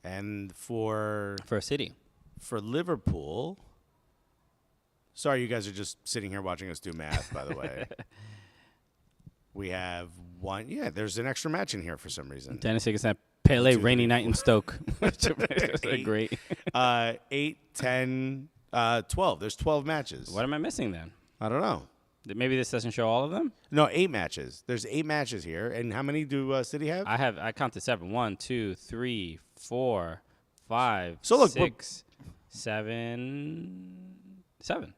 And for City. For Liverpool. Sorry, you guys are just sitting here watching us do math, by the way. We have one. Yeah, there's an extra match in here for some reason. Dennis against that Pele rainy night in Stoke. Great. 8, 10, 12. There's 12 matches. What am I missing then? I don't know. Maybe this doesn't show all of them? No, 8 matches. There's 8 matches here. And how many do City have? I counted 7. 1, 2, 3, 4, 5, so look, 6, 7. 7.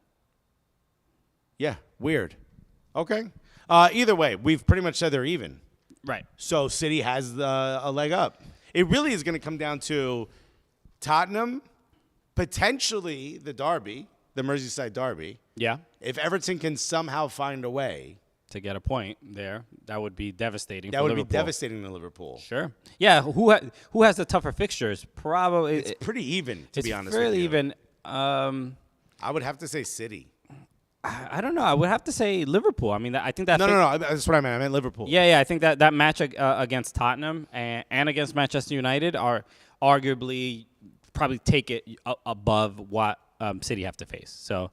Yeah, weird. Okay. Either way, we've pretty much said they're even. Right. So City has a leg up. It really is going to come down to Tottenham, potentially the derby, the Merseyside derby. Yeah. If Everton can somehow find a way to get a point there, that would be devastating. That would be devastating to Liverpool. Sure. Yeah. Who has the tougher fixtures? Probably. It's pretty even, to be honest with you. It's fairly even. I would have to say City. I don't know. I would have to say Liverpool. I mean, I think that. No. That's what I meant. I meant Liverpool. Yeah. I think that match against Tottenham and against Manchester United are arguably probably take it above what City have to face. So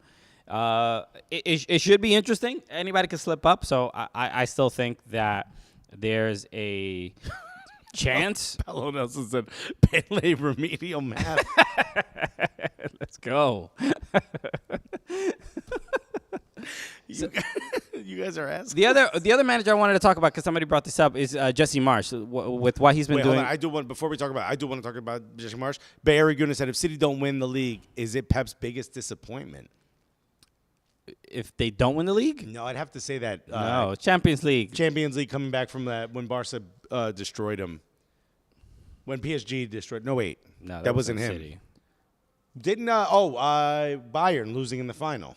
it should be interesting. Anybody can slip up. So I still think that there's a chance. Paulo Nelson said Pele remedial math. Let's go. You guys are asking. The other manager I wanted to talk about, because somebody brought this up, is Jesse Marsch with what he's been doing. Hold on. I do want to talk about Jesse Marsch. Bay Area Guna said, if City don't win the league, is it Pep's biggest disappointment? If they don't win the league? No, I'd have to say that. No, Champions League. Champions League coming back from that when Barca destroyed him. When PSG destroyed. No, wait. No, that wasn't him. City. Didn't Bayern losing in the final?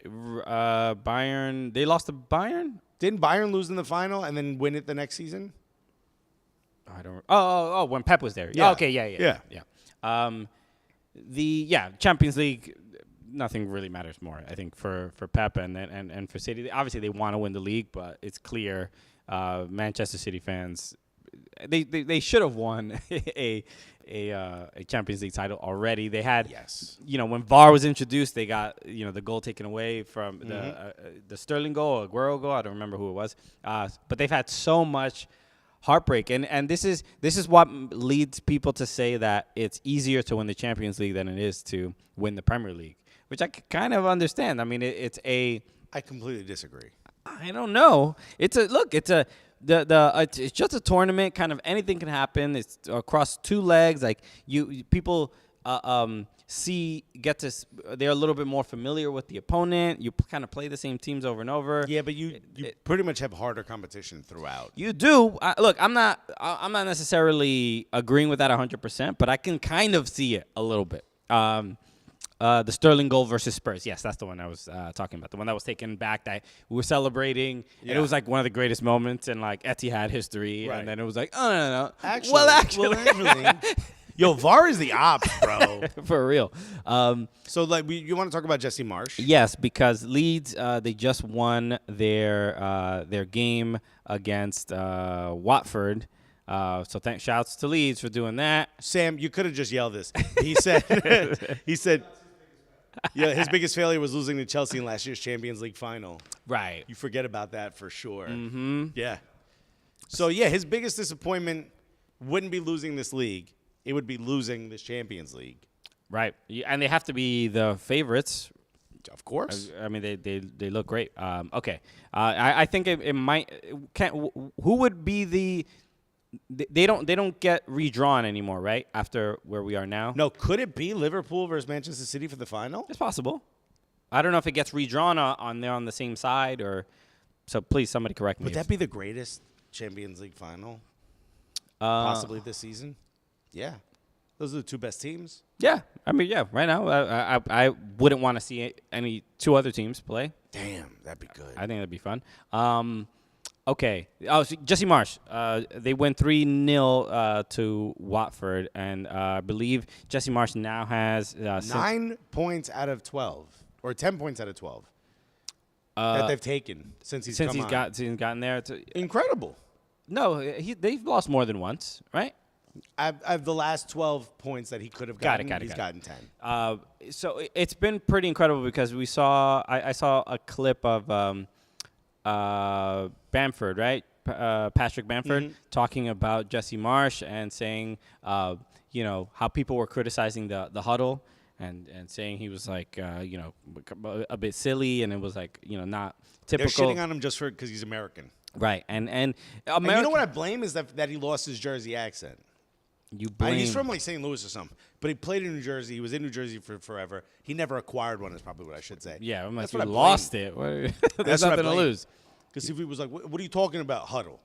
Bayern. They lost to Bayern? Didn't Bayern lose in the final and then win it the next season? I don't. Oh, when Pep was there. Yeah. Oh, okay, yeah. Champions League. Nothing really matters more, I think, for Pep and for City. Obviously, they want to win the league, but it's clear Manchester City fans they should have won a Champions League title already. They had, when VAR was introduced, they got the goal taken away from the Sterling goal, Aguero goal. I don't remember who it was, but they've had so much heartbreak. And this is what leads people to say that it's easier to win the Champions League than it is to win the Premier League, which I kind of understand. I mean, I completely disagree. I don't know. It's just a tournament. Kind of anything can happen. It's across two legs. Like people they're a little bit more familiar with the opponent. You kind of play the same teams over and over. Yeah, but you pretty much have harder competition throughout. You do. Look, I'm not necessarily agreeing with that 100%, but I can kind of see it a little bit. The Sterling goal versus Spurs. Yes, that's the one I was talking about. The one that was taken back that we were celebrating. Yeah. And it was like one of the greatest moments in like Etihad history. Right. And then it was like, oh, no. Actually. Yo, VAR is the ops, bro. For real. So like, you want to talk about Jesse Marsch? Yes, because Leeds, they just won their game against Watford. So shouts to Leeds for doing that. Sam, you could have just yelled this. He said, yeah, his biggest failure was losing to Chelsea in last year's Champions League final. Right. You forget about that for sure. Mm-hmm. Yeah. So, yeah, his biggest disappointment wouldn't be losing this league. It would be losing this Champions League. Right. And they have to be the favorites. Of course. I mean, they look great. Okay. I think it might. Who would be the? They don't get redrawn anymore, right? After where we are now. No. Could it be Liverpool versus Manchester City for the final? It's possible. I don't know if it gets redrawn on the same side or. So please, somebody correct me. Would that be the greatest Champions League final? Possibly this season. Yeah. Those are the two best teams. Yeah. I mean, yeah. Right now, I wouldn't want to see any two other teams play. Damn, that'd be good. I think that'd be fun. Okay. Oh, so Jesse Marsch. They went 3-0 to Watford, and I believe Jesse Marsch now has 9 points out of 12, or 10 points out of 12 that they've taken since he's gotten there. Incredible. No, they've lost more than once, right? I've the last 12 points that he could have gotten. He's gotten 10. So it's been pretty incredible because I saw a clip of Bamford, right? Patrick Bamford talking about Jesse Marsch and saying, how people were criticizing the huddle and saying he was like, a bit silly and it was like, not typical. They're shitting on him just because he's American. Right. And you know what I blame is that he lost his Jersey accent. He's from like St. Louis or something, but he played in New Jersey. He was in New Jersey for forever. He never acquired one is probably what I should say. Yeah, I'm like, you lost it. There's nothing to lose. Because if he was like, what are you talking about, huddle?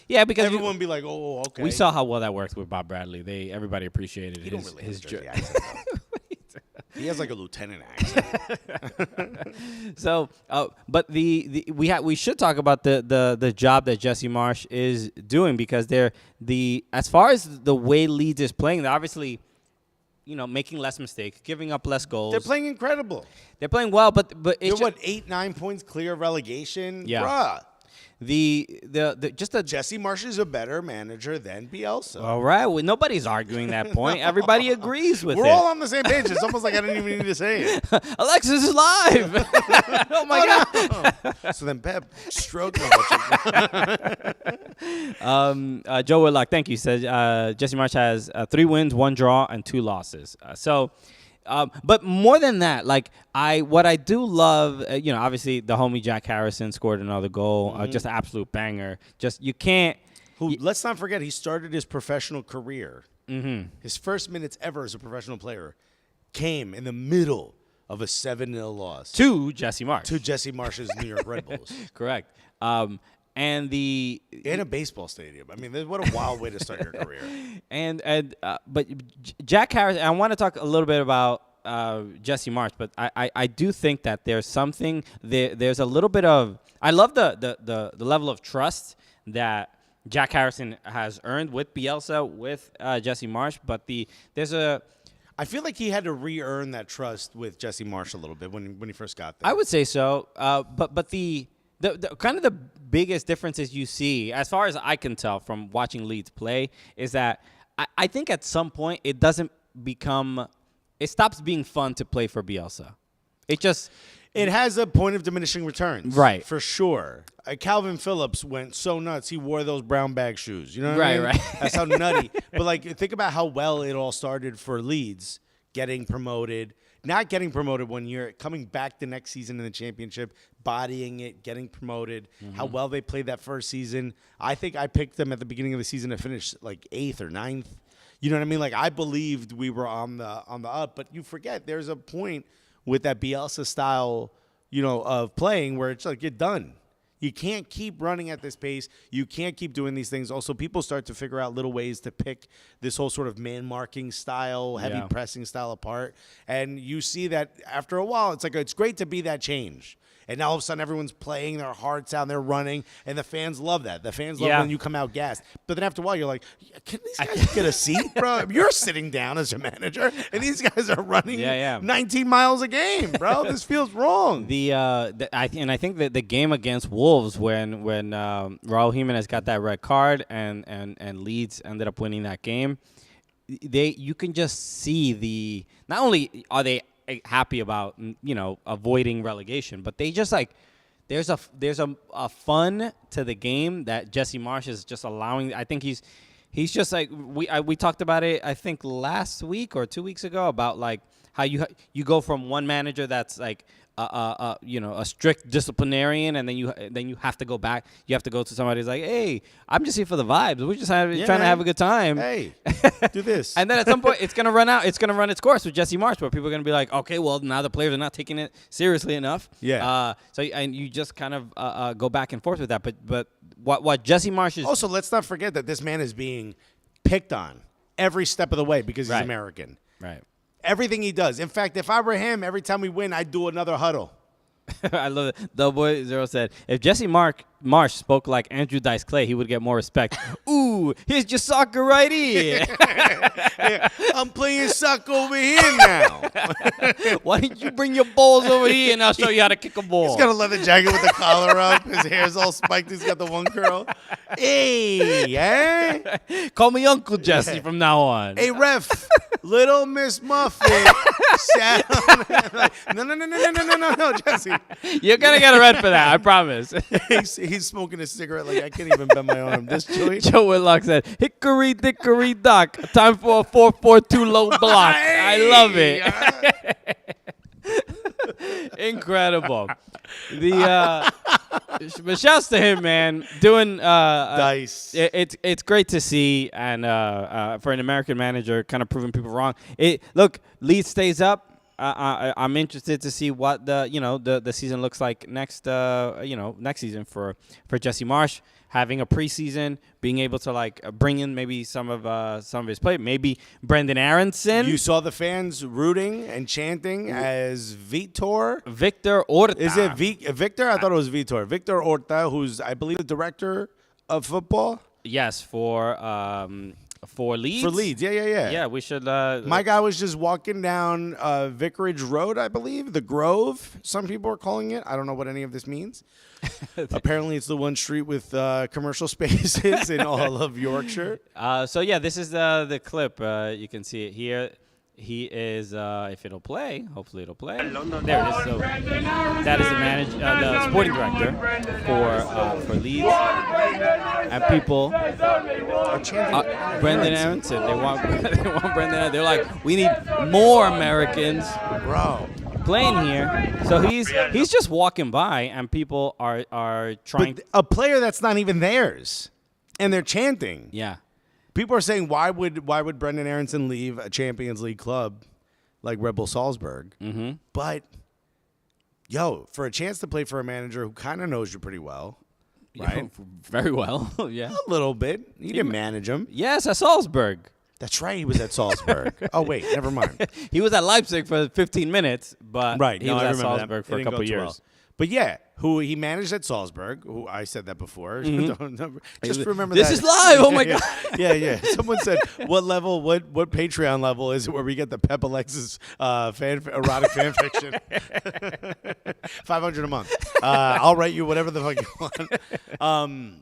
Yeah, because everyone would be like, oh, okay. We saw how well that worked with Bob Bradley. Everybody appreciated his Jersey accent, he has like a lieutenant accent. So, but we should talk about the job that Jesse Marsch is doing because as far as the way Leeds is playing, they're obviously, making less mistakes, giving up less goals. They're playing incredible. They're playing well, but they're 8-9 points clear of relegation. Yeah. Bruh. Jesse Marsch is a better manager than Bielsa. All right, well, nobody's arguing that point. Everybody agrees with it. We're all on the same page. It's almost like I didn't even need to say it. Alexis is live. Oh my god! So then Pep stroke. Joe Whitlock, thank you. Says Jesse Marsch has 3 wins, 1 draw, and 2 losses. But more than that, what I do love, obviously the homie Jack Harrison scored another goal, just an absolute banger. You can't. Let's not forget, he started his professional career. Mm-hmm. His first minutes ever as a professional player came in the middle of a 7-0 loss to Jesse Marsch. To Jesse Marsch's New York Red Bulls. Correct. And a baseball stadium. I mean, what a wild way to start your career. But Jack Harrison, I want to talk a little bit about Jesse Marsch, but I do think that there's something there's a little bit of. I love the level of trust that Jack Harrison has earned with Bielsa, with Jesse Marsch, but I feel like he had to re-earn that trust with Jesse Marsch a little bit when he first got there. I would say so, but the kind of the biggest differences you see, as far as I can tell from watching Leeds play, is that I think at some point it stops being fun to play for Bielsa. It has a point of diminishing returns. Right. For sure. Calvin Phillips went so nuts. He wore those brown bag shoes. You know what I mean? Right. That's how nutty. But, like, think about how well it all started for Leeds getting promoted. Not getting promoted 1 year, coming back the next season in the championship, bodying it, getting promoted, how well they played that first season. I think I picked them at the beginning of the season to finish, like, 8th or 9th. You know what I mean? Like, I believed we were on the up. But you forget, there's a point with that Bielsa style, you know, of playing where it's like, you're done. You can't keep running at this pace. You can't keep doing these things. Also, people start to figure out little ways to pick this whole sort of man-marking style, heavy pressing style apart. And you see that after a while, it's like, it's great to be that change. And now all of a sudden, everyone's playing their hearts out, and they're running, and the fans love that. The fans love when you come out gassed. But then after a while, you're like, can these guys get a seat, bro? You're sitting down as a manager, and these guys are running 19 miles a game, bro. This feels wrong. I think that the game against Wolves, when Raul Jimenez got that red card and Leeds ended up winning that game, you can just see not only are they happy about, you know, avoiding relegation, but they just, like, there's a fun to the game that Jesse Marsch is just allowing. I think he's just like, we talked about it, I think last week or 2 weeks ago, about like how you go from one manager that's like you know, a strict disciplinarian, and then you have to go back. You have to go to somebody who's like, hey, I'm just here for the vibes. We're just trying to have a good time. Hey, do this. And then at some point, it's gonna run out. It's gonna run its course with Jesse Marsch, where people are gonna be like, okay, well, now the players are not taking it seriously enough. Yeah. And you just kind of go back and forth with that. But what Jesse Marsch is also, let's not forget that this man is being picked on every step of the way because he's American. Right. Everything he does. In fact, if I were him, every time we win, I'd do another huddle. I love it. Doughboy Zero said, if Jesse Marsch spoke like Andrew Dice Clay, he would get more respect. Ooh, here's your soccer right here. I'm playing soccer over here now. Why don't you bring your balls over here and I'll show you how to kick a ball. He's got a leather jacket with the collar up. His hair's all spiked. He's got the one curl. Hey, eh? Call me Uncle Jesse from now on. Hey, ref, Little Miss Muffet sat on No, Jesse. You're going to get a red for that, I promise. He's smoking a cigarette like I can't even bend my arm. This joint. Joe Whitlock said, hickory dickory dock, time for a 4-4-2 low block. I love it. Incredible. But shouts to him, man. Doing Dice. It's great to see, and for an American manager, kind of proving people wrong. Look, Leeds stays up. I'm interested to see what the season looks like next season for Jesse Marsch, having a preseason, being able to like bring in maybe some of his play, maybe Brendan Aaronson. You saw the fans rooting and chanting as Victor Orta. Is it Victor? I thought it was Victor. Victor Orta, who's I believe the director of football. Yes, for Leeds? For Leeds, yeah. Yeah, we should. My guy was just walking down Vicarage Road, I believe. The Grove, some people are calling it. I don't know what any of this means. Apparently, it's the one street with commercial spaces in all of Yorkshire. So, yeah, this is the clip. You can see it here. He is, if it'll play, hopefully it'll play. There it is. So that is the sporting director for Leeds. And people are chanting Brendan Aaronson. They want Brendan. They're like, we need more Americans, bro, playing here. So he's just walking by, and people are trying. But a player that's not even theirs, and they're chanting. Yeah. People are saying, why would Brendan Aaronson leave a Champions League club like Red Bull Salzburg? Mm-hmm. But, for a chance to play for a manager who kind of knows you pretty well, right? Very well, yeah. A little bit. You didn't manage him. Yes, at Salzburg. That's right. He was at Salzburg. Oh, wait. Never mind. He was at Leipzig for 15 minutes, but he was at Salzburg for a couple years. Well. But, who he managed at Salzburg, who I said that before. Mm-hmm. Just remember this that. This is live. Oh, my God. Yeah. Someone said, what level, what Patreon level is it where we get the Pep Alexis erotic fan fiction? 500 a month. I'll write you whatever the fuck you want.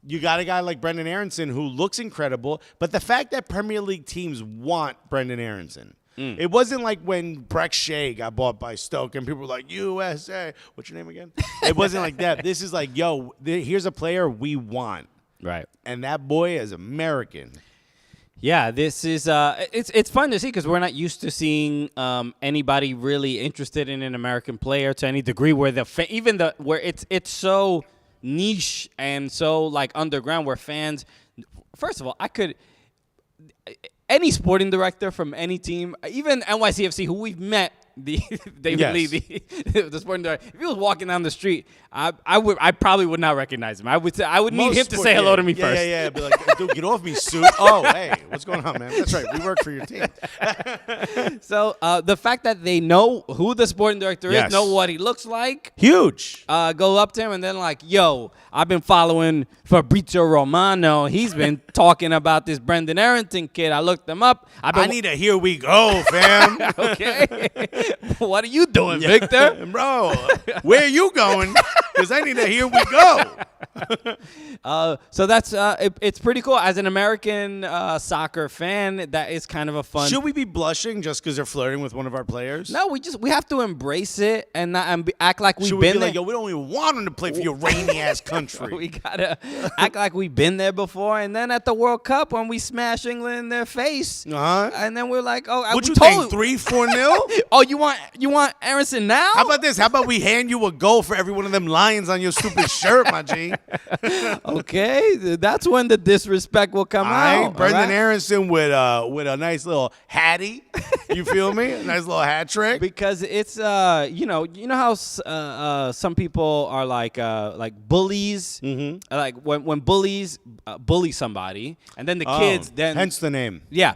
You got a guy like Brendan Aaronson who looks incredible, but the fact that Premier League teams want Brendan Aaronson, It wasn't like when Breck Shea got bought by Stoke and people were like, USA. What's your name again? It wasn't like that. This is like, yo, here's a player we want. Right. And that boy is American. Yeah, this is it's fun to see because we're not used to seeing anybody really interested in an American player to any degree where where it's so niche and so like underground where fans. First of all, any sporting director from any team, even NYCFC, who we've met, David Lee, the sporting director. If he was walking down the street, I probably would not recognize him. I would need him to say hello to me first. Yeah. Be like, dude, get off me, suit. Oh, hey, what's going on, man? That's right. We work for your team. So the fact that they know who the sporting director is, know what he looks like, huge. Go up to him and then like, yo, I've been following Fabrizio Romano. He's been talking about this Brendan Aaronson kid. I looked him up. I need a here we go, fam. Okay. What are you doing, Victor? Bro, where are you going? Because I need a here we go. So that's it's pretty cool. As an American soccer fan, that is kind of a fun. Should we be blushing just because they're flirting with one of our players? No, we have to embrace it and act like we've been been there. Like, yo, we don't even want him to play for your rainy ass country. We gotta act like we've been there before, and then at the World Cup when we smash England in their face, and then we're like, oh, what you think? 3-4-0? Oh, you want Aaronson now? How about this? How about we hand you a goal for every one of them lions on your stupid shirt, my G? Okay, that's when the disrespect will come out. Brendan Aaronson with a nice little hattie. You feel me? A nice little hat trick. Because it's you know how some people are like bullies, like when bullies bully somebody, and then the kids then hence the name. Yeah.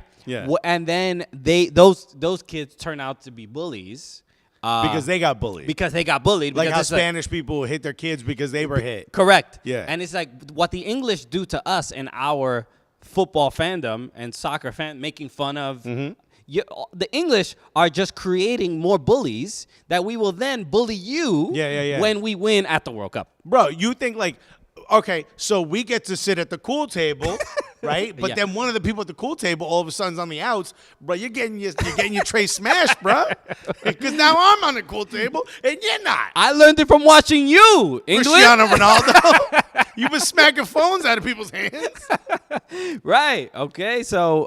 And then those kids turn out to be bullies. Because they got bullied. Like how Spanish people hit their kids because they were hit. Correct. Yeah. And it's like what the English do to us in our football fandom and soccer making fun of. The English are just creating more bullies that we will then bully you when we win at the World Cup. Bro, you think like, okay, so we get to sit at the cool table, right? But then one of the people at the cool table all of a sudden's on the outs. Bro, you're getting your tray smashed, bro. Because now I'm on the cool table and you're not. I learned it from watching you, England. Cristiano Ronaldo. You been smacking phones out of people's hands. Right. Okay. So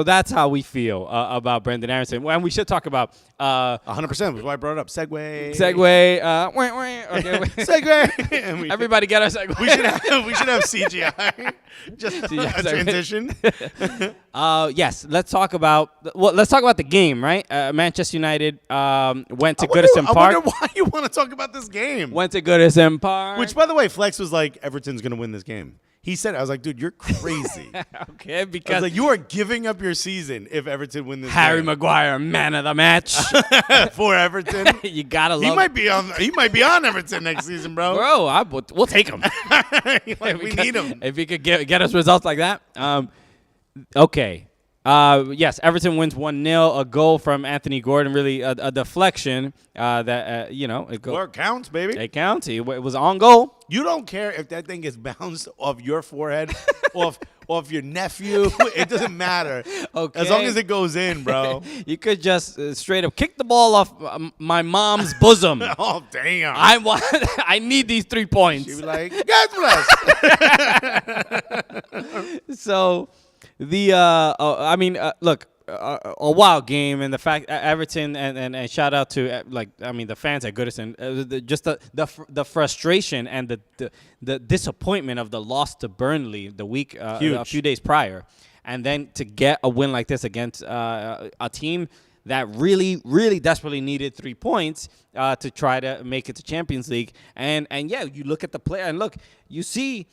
that's how we feel about Brendan Aaronson. And we should talk about 100%. That's why I brought it up. Segue. Okay. Segue. Everybody get our segue. We should have CGI. Just a transition. Yes. Let's talk about the game. Right. Manchester United went to Goodison Park. I wonder why you want to talk about this game. Went to Goodison Park. Which, by the way, Flex was like, Everton's gonna win this game. He said, I was like, dude, you're crazy. Okay, because I was like, you are giving up your season if Everton win this Harry game. Maguire, man of the match. For Everton. You gotta love He might be on Everton next season, bro. We'll take him. We need him. If he could get us results like that. Okay. Yes, Everton wins 1-0. A goal from Anthony Gordon, really a deflection It counts, baby. It counts. It was on goal. You don't care if that thing is bounced off your forehead, off your nephew. It doesn't matter. Okay. As long as it goes in, bro. You could just straight up kick the ball off my mom's bosom. Oh, damn. I need these 3 points. She'd be like, God bless. So look, a wild game, and the fact Everton and shout out to the fans at Goodison, just the frustration and the disappointment of the loss to Burnley a few days prior, and then to get a win like this against a team that really, really desperately needed 3 points to try to make it to Champions League, and you look at the player and look, you see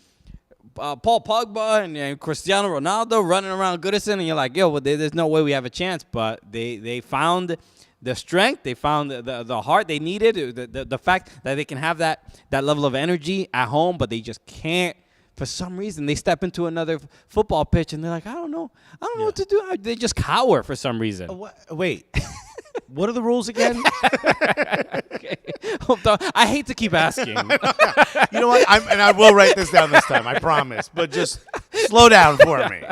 Paul Pogba and Cristiano Ronaldo running around Goodison, and you're like, yo, well, there's no way we have a chance. But they found the strength, they found the heart they needed, the fact that they can have that level of energy at home, but they just can't. For some reason, they step into another football pitch, and they're like, I don't know what to do. They just cower for some reason. Wait. What are the rules again? Okay. I hate to keep asking. You know what? I will write this down this time. I promise. But just slow down for me.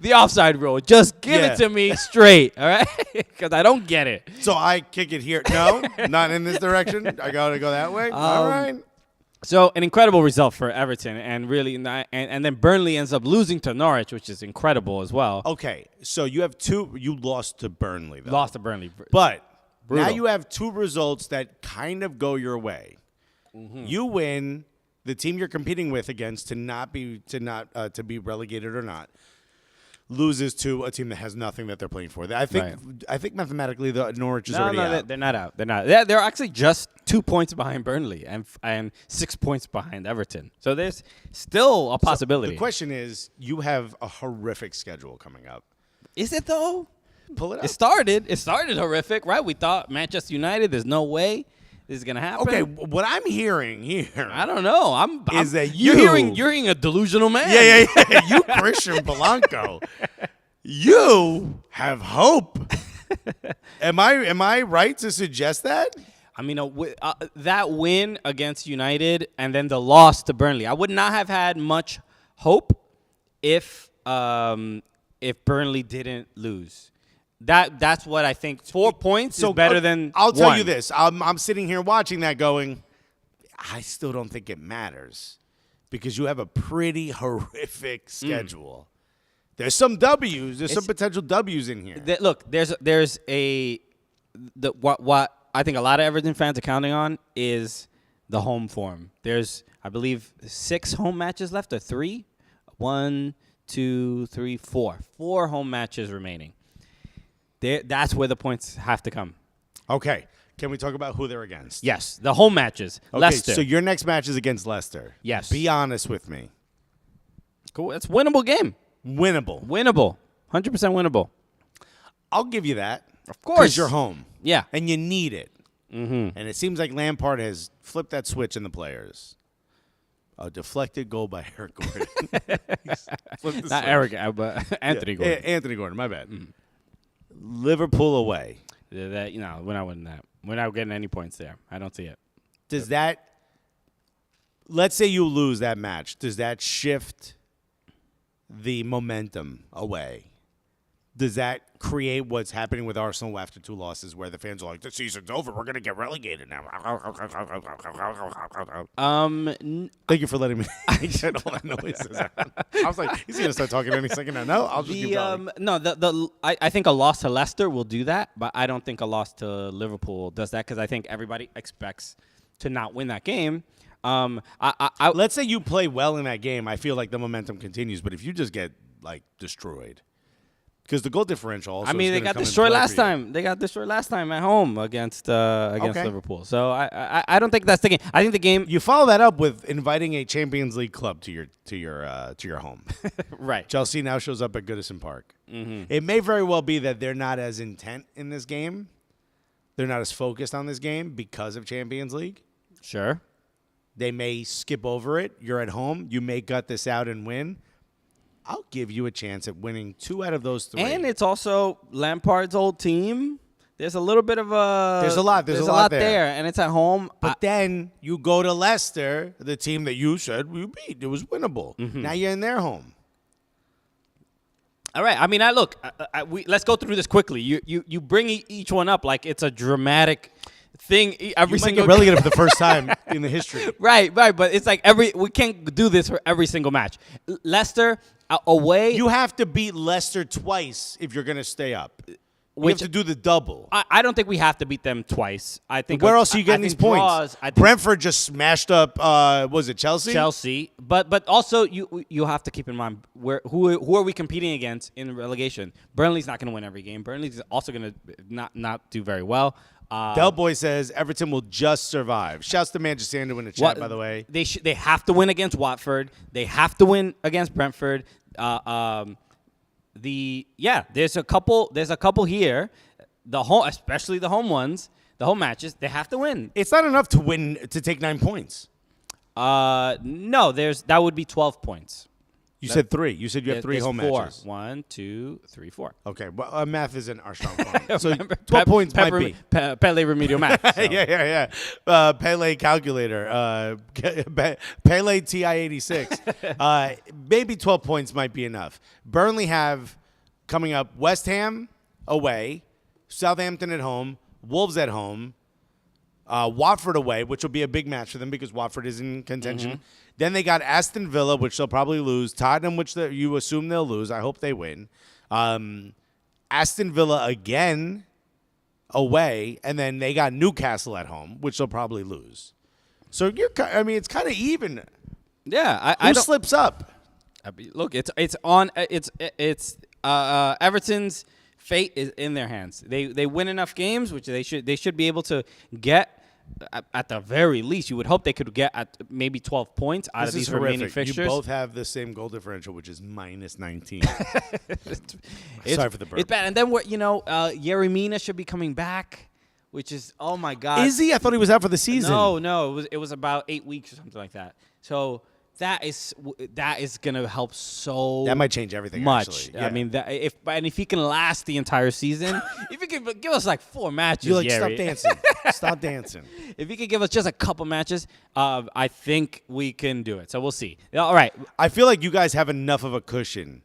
The offside rule. Just give it to me straight, all right? Because I don't get it. So I kick it here. No, not in this direction. I got to go that way. All right. So an incredible result for Everton, and really, and then Burnley ends up losing to Norwich, which is incredible as well. Okay, so you have two. You lost to Burnley, though. Lost to Burnley, but brutal. Now you have two results that kind of go your way. Mm-hmm. You win. The team you're competing with against to be relegated or not loses to a team that has nothing that they're playing for. I think mathematically the Norwich is already out. They're not out. They're not. They're actually just 2 points behind Burnley and 6 points behind Everton. So there's still a possibility. So the question is, you have a horrific schedule coming up. Is it though? Pull it up. It started horrific, right? We thought Manchester United. There's no way this is gonna happen. Okay, what I'm hearing here, I don't know. Is that you're hearing a delusional man? Yeah. You Christian Polanco. You have hope. Am I right to suggest that? I mean, that win against United and then the loss to Burnley, I would not have had much hope if Burnley didn't lose. That's what I think. 4 points is better than I'll tell one. you this. I'm sitting here watching that going, I still don't think it matters because you have a pretty horrific schedule. There's some W's. There's some potential W's in here. Look, what I think a lot of Everton fans are counting on is the home form. There's, I believe, 6 home matches left or 3. 1, 2, 3, 4. 4 home matches remaining. That's where the points have to come. Okay. Can we talk about who they're against? Yes. The home matches. Okay, Leicester. so your next match is against Leicester. Yes. Be honest with me. Cool. It's a winnable game. Winnable. 100% winnable. I'll give you that. Of course. Because you're home. Yeah. And you need it. Mm-hmm. And it seems like Lampard has flipped that switch in the players. A deflected goal by Eric Gordon. Not Eric, but Anthony Gordon. Anthony Gordon, my bad. Mm. Liverpool away. We're not winning that. We're not getting any points there. I don't see it. Does that, let's say you lose that match, does that shift the momentum away? Does that create what's happening with Arsenal after 2 losses where the fans are like, the season's over, we're going to get relegated now? Thank you for letting me get all that noises out. I was like, he's going to start talking any second now. No, I'll just keep going. No, I think a loss to Leicester will do that, but I don't think a loss to Liverpool does that because I think everybody expects to not win that game. Let's say you play well in that game. I feel like the momentum continues, but if you just get, like, destroyed. Because the goal differential also they got destroyed last time. They got destroyed last time at home against Liverpool. So I don't think that's the game. I think the game. You follow that up with inviting a Champions League club to your home. Right. Chelsea now shows up at Goodison Park. Mm-hmm. It may very well be that they're not as intent in this game. They're not as focused on this game because of Champions League. Sure. They may skip over it. You're at home. You may gut this out and win. I'll give you a chance at winning 2 out of those 3. And it's also Lampard's old team. There's a little bit of a... There's a lot there. And it's at home. But then you go to Leicester, the team that you said we beat. It was winnable. Mm-hmm. Now you're in their home. All right. I mean, let's go through this quickly. You bring each one up like it's a dramatic thing. Every single get relegated for the first time in the history. Right. But it's like we can't do this for every single match. Leicester... away. You have to beat Leicester twice if you're going to stay up. You have to do the double. I don't think we have to beat them twice. I think. Where else are you getting these points? Brentford just smashed up. Was it Chelsea? Chelsea, but also you have to keep in mind who are we competing against in relegation? Burnley's not going to win every game. Burnley's also going to not do very well. Del Boy says Everton will just survive. Shouts to Manchester in the chat, by the way. They have to win against Watford. They have to win against Brentford. There's a couple here. Especially the home ones, the home matches. They have to win. It's not enough to win to take 9 points. No, that would be 12 points. You said 3. You said you have 3 home four. matches. 1, 2, 3, 4. Okay. Well, math isn't our strong point. So Remember, 12 points might be. Pele remedial math. So. Yeah. Pele calculator. Pele TI-86. Maybe 12 points might be enough. Burnley have coming up West Ham away, Southampton at home, Wolves at home, Watford away, which will be a big match for them because Watford is in contention. Mm-hmm. Then they got Aston Villa, which they'll probably lose. Tottenham, which you assume they'll lose. I hope they win. Aston Villa again away, and then they got Newcastle at home, which they'll probably lose. So it's kind of even. Yeah, Who slips up? Look, it's Everton's fate is in their hands. They win enough games, which they should be able to get. At the very least, you would hope they could get at maybe 12 points out of these remaining fixtures. You both have the same goal differential, which is minus 19. Sorry for the burp. It's bad. And then Yeremina should be coming back, which is, oh my God. Is he? I thought he was out for the season. No. It was about 8 weeks or something like that. So that is gonna help so. That might change everything. Much. Actually. Yeah. I mean, if he can last the entire season, if he can give us like 4 matches, you're like, stop dancing. Stop dancing. If he could give us just a couple matches, I think we can do it. So we'll see. All right. I feel like you guys have enough of a cushion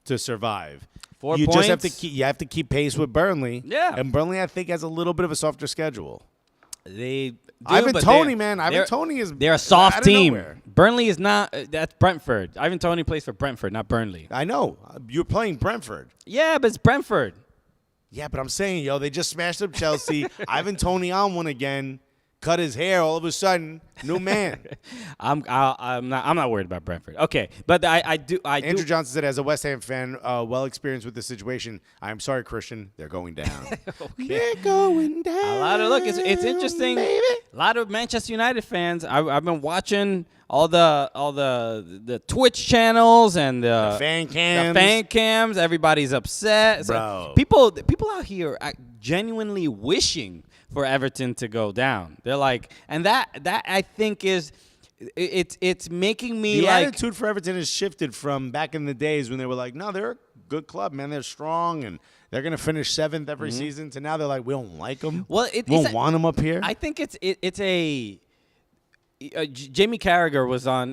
to survive. 4 you points. You have to keep pace with Burnley. Yeah. And Burnley, I think, has a little bit of a softer schedule. They do, Ivan Toney, man. Ivan Toney is. They're a soft team. Nowhere. Burnley is not. That's Brentford. Ivan Toney plays for Brentford, not Burnley. I know. You're playing Brentford. Yeah, but it's Brentford. Yeah, but I'm saying, they just smashed up Chelsea. Ivan Toney on one again. Cut his hair all of a sudden. New man. I'm not worried about Brentford. Okay, but I do. Andrew Johnson said, as a West Ham fan, well experienced with the situation, I'm sorry, Christian, they're going down. Okay. They're going down. It's interesting. Baby. A lot of Manchester United fans. I've been watching all the Twitch channels and the fan cams. Everybody's upset. Bro. People out here are genuinely wishing for Everton to go down. They're like, and that I think is, it's making me the like. The attitude for Everton has shifted from back in the days when they were like, no, they're a good club, man. They're strong and they're gonna finish 7th every season. To now they're like, we don't like them. Well, we don't want them up here. I think it's a. Jamie Carragher was on.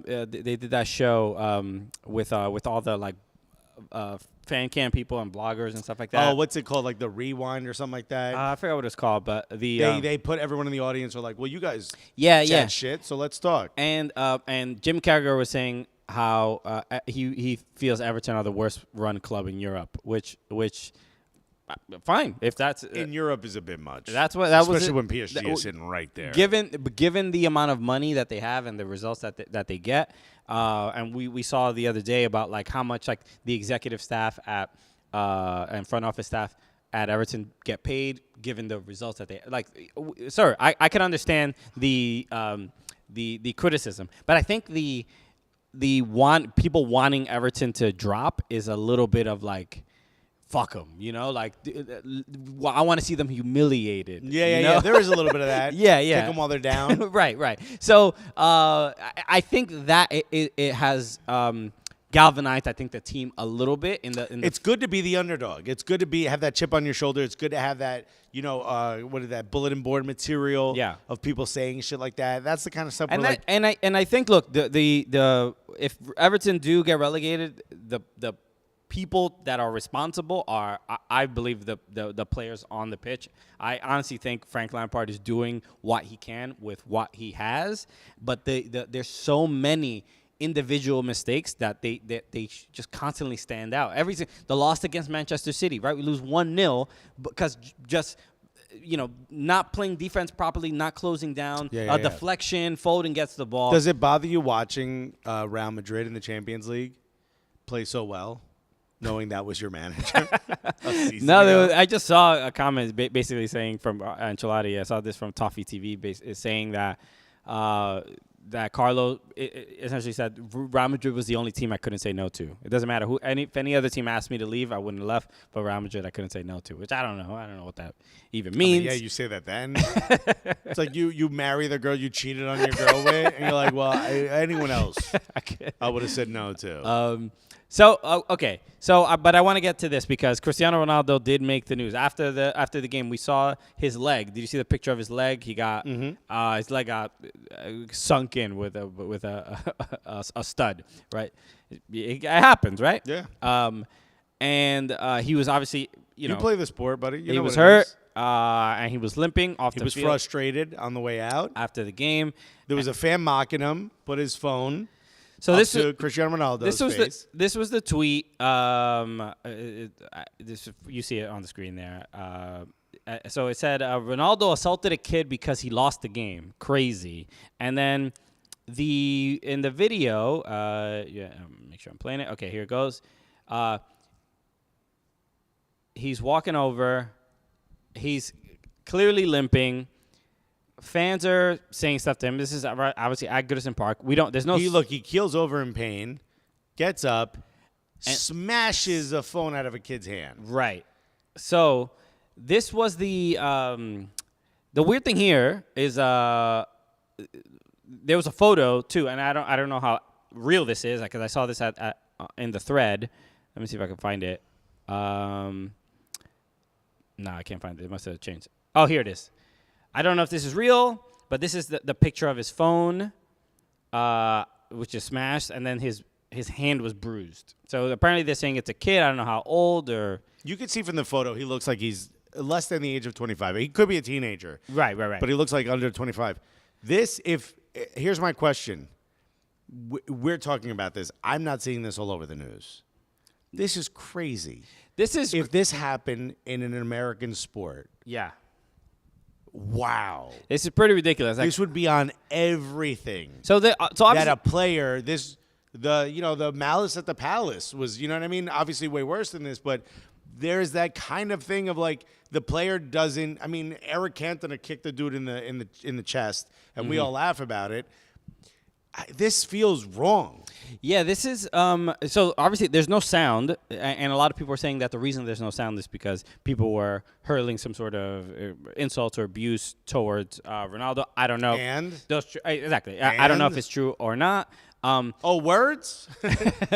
They did that show with all the like fan cam people and bloggers and stuff like that. Oh, what's it called? Like the Rewind or something like that? I forgot what it's called, but they put everyone in the audience are like, well, you guys chat shit, so let's talk. And Jim Carragher was saying how he feels Everton are the worst run club in Europe, which fine if that's in Europe is a bit much. That especially was when PSG is sitting right there. Given the amount of money that they have and the results that they get, and we saw the other day about like how much like the executive staff at and front office staff at Everton get paid given the results that they like. Sir, I can understand the criticism, but I think the people wanting Everton to drop is a little bit of like. Fuck them, like I want to see them humiliated. Yeah. There is a little bit of that. Yeah. Take them while they're down. Right. So I think that it has galvanized, I think, the team a little bit. It's good to be the underdog. It's good to have that chip on your shoulder. It's good to have that, what is that bulletin board material of people saying shit like that. That's the kind of stuff. And I think, look, the if Everton do get relegated, the people that are responsible are, I believe, the players on the pitch. I honestly think Frank Lampard is doing what he can with what he has, but there's so many individual mistakes that they just constantly stand out. The loss against Manchester City, right? We lose 1-0 because just not playing defense properly, not closing down, deflection, Foden gets the ball. Does it bother you watching Real Madrid in the Champions League play so well? Knowing that was your manager? I just saw a comment basically saying from Ancelotti. I saw this from Toffee TV, saying that that Carlo essentially said Real Madrid was the only team I couldn't say no to. It doesn't matter if any other team asked me to leave, I wouldn't have left. But Real Madrid, I couldn't say no to, which I don't know. I don't know what that even means. Yeah, you say that then. It's like you marry the girl you cheated on your girl with, and you're like, well, anyone else I would have said no to. Okay. But I want to get to this because Cristiano Ronaldo did make the news after the game. We saw his leg. Did you see the picture of his leg? He got his leg got sunk in with a stud. Right? It happens, right? Yeah. And he was obviously you play the sport, buddy. He was hurt. And he was limping off the field. He was frustrated on the way out after the game. There was a fan mocking him. Put his phone. So this is Cristiano Ronaldo's face. This was the tweet. You see it on the screen there. So it said Ronaldo assaulted a kid because he lost the game. Crazy. And then in the video, make sure I'm playing it. Okay, here it goes. He's walking over. He's clearly limping. Fans are saying stuff to him. This is obviously at Goodison Park. He keels over in pain, gets up, and smashes a phone out of a kid's hand. Right. So this was the weird thing here is there was a photo too, and I don't know how real this is because I saw this in the thread. Let me see if I can find it. No, I can't find it. It must have changed. Oh, here it is. I don't know if this is real, but this is the picture of his phone, which is smashed, and then his hand was bruised. So apparently they're saying it's a kid. I don't know how old or. You can see from the photo he looks like he's less than the age of 25. He could be a teenager. Right. But he looks like under 25. Here's my question. We're talking about this. I'm not seeing this all over the news. This is crazy. If this happened in an American sport. Yeah. Wow. This is pretty ridiculous. This would be on everything. So that a player, the malice at the palace was, you know what I mean? Obviously way worse than this, but there's that kind of thing of like the player doesn't. I mean, Eric Cantona kicked the dude in the chest, and we all laugh about it. This feels wrong. Yeah, this is so obviously there's no sound, and a lot of people are saying that the reason there's no sound is because people were hurling some sort of insults or abuse towards Ronaldo. I don't know. And exactly, I don't know if it's true or not. Words?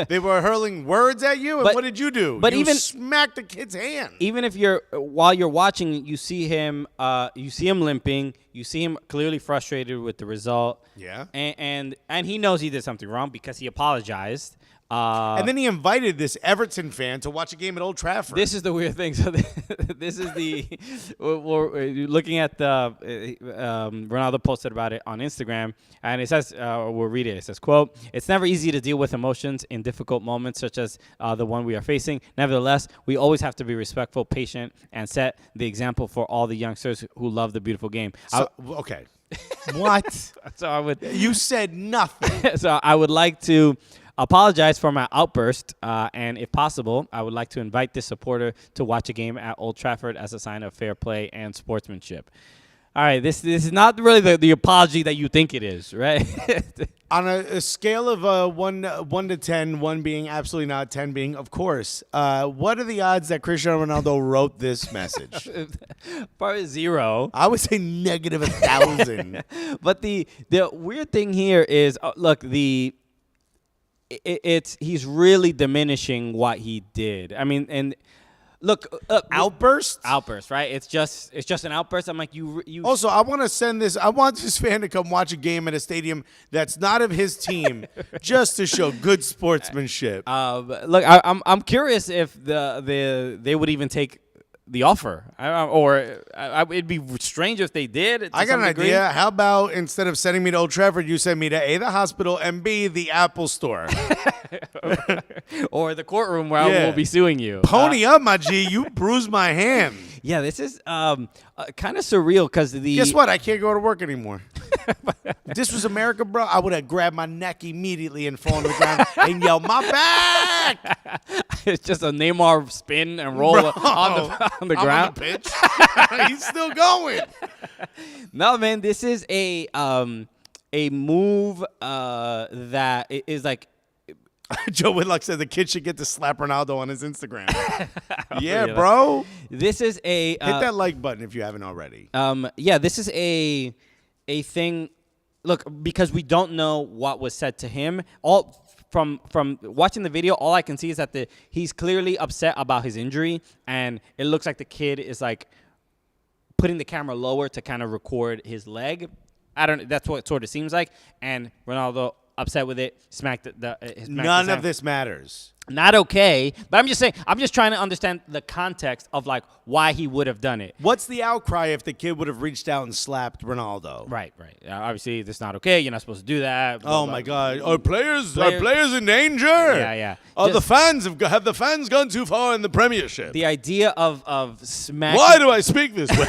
They were hurling words at you, and what did you do? But you smacked the kid's hand. Even if while you're watching, you see him limping, you see him clearly frustrated with the result. Yeah, and he knows he did something wrong because he apologized. And then he invited this Everton fan to watch a game at Old Trafford. This is the weird thing. So this is we're looking at the Ronaldo posted about it on Instagram, and it says, we'll read it. It says, quote, "It's never easy to deal with emotions in difficult moments such as the one we are facing. Nevertheless, we always have to be respectful, patient, and set the example for all the youngsters who love the beautiful game." Okay. What? So you said nothing. So I would like to apologize for my outburst, and if possible, I would like to invite this supporter to watch a game at Old Trafford as a sign of fair play and sportsmanship. All right, this is not really the apology that you think it is, right? On a scale of 1 to 10, 1 being absolutely not, 10 being of course, what are the odds that Cristiano Ronaldo wrote this message? Probably 0. I would say negative 1,000. But the weird thing here is, look, he's really diminishing what he did. I mean, and look, outburst, right? It's just an outburst. I'm like, you. Also, I want to send this. I want this fan to come watch a game at a stadium that's not of his team, just to show good sportsmanship. Look, I'm curious if they would even take the offer, it'd be strange if they did. I got an idea. How about instead of sending me to Old Trafford, you send me to A, the hospital, and B, the Apple Store. Or the courtroom where I will be suing you. Pony up, my G. You bruised my hand. Yeah, this is kind of surreal because Guess what? I can't go to work anymore. If this was America, bro, I would have grabbed my neck immediately and fallen to the ground and yelled, "My back!" It's just a Neymar spin and roll on the ground. On the pitch. He's still going. No, man, this is a a move that is like. Joe Whitlock said the kid should get to slap Ronaldo on his Instagram. Yeah, bro. This is a hit that like button if you haven't already. Yeah, this is a thing. Look, because we don't know what was said to him. All from watching the video, all I can see is that he's clearly upset about his injury, and it looks like the kid is like putting the camera lower to kind of record his leg. That's what it sort of seems like. And Ronaldo, upset with it, smacked None of this matters. Not okay, but I'm just saying. I'm just trying to understand the context of like why he would have done it. What's the outcry if the kid would have reached out and slapped Ronaldo? Right. Obviously, that's not okay. You're not supposed to do that. Blah, my God! Are players in danger? Yeah. The fans have the fans gone too far in the Premiership? The idea of smacking. Why do I speak this way?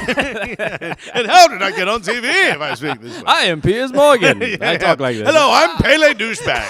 And how did I get on TV if I speak this way? I am Piers Morgan. I talk like this. Hello, I'm Pele Douchebag.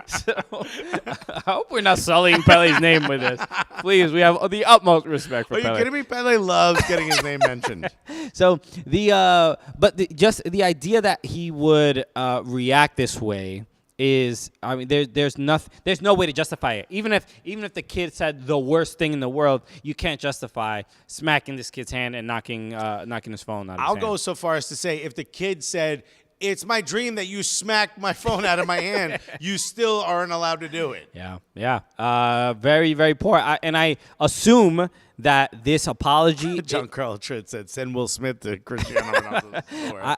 So, I hope we're not sullying Pele's name with this. Please, we have the utmost respect for Pele. Are you kidding me? Pele loves getting his name mentioned. So just the idea that he would react this way is, I mean, there's no way to justify it. Even if the kid said the worst thing in the world, you can't justify smacking this kid's hand and knocking his phone out of his hand. I'll go so far as to say if the kid said, "It's my dream that you smacked my phone out of my hand," you still aren't allowed to do it. Yeah. Very, very poor. I assume that this apology. John Carl Tritt said, "Send Will Smith to Cristiano Ronaldo's store."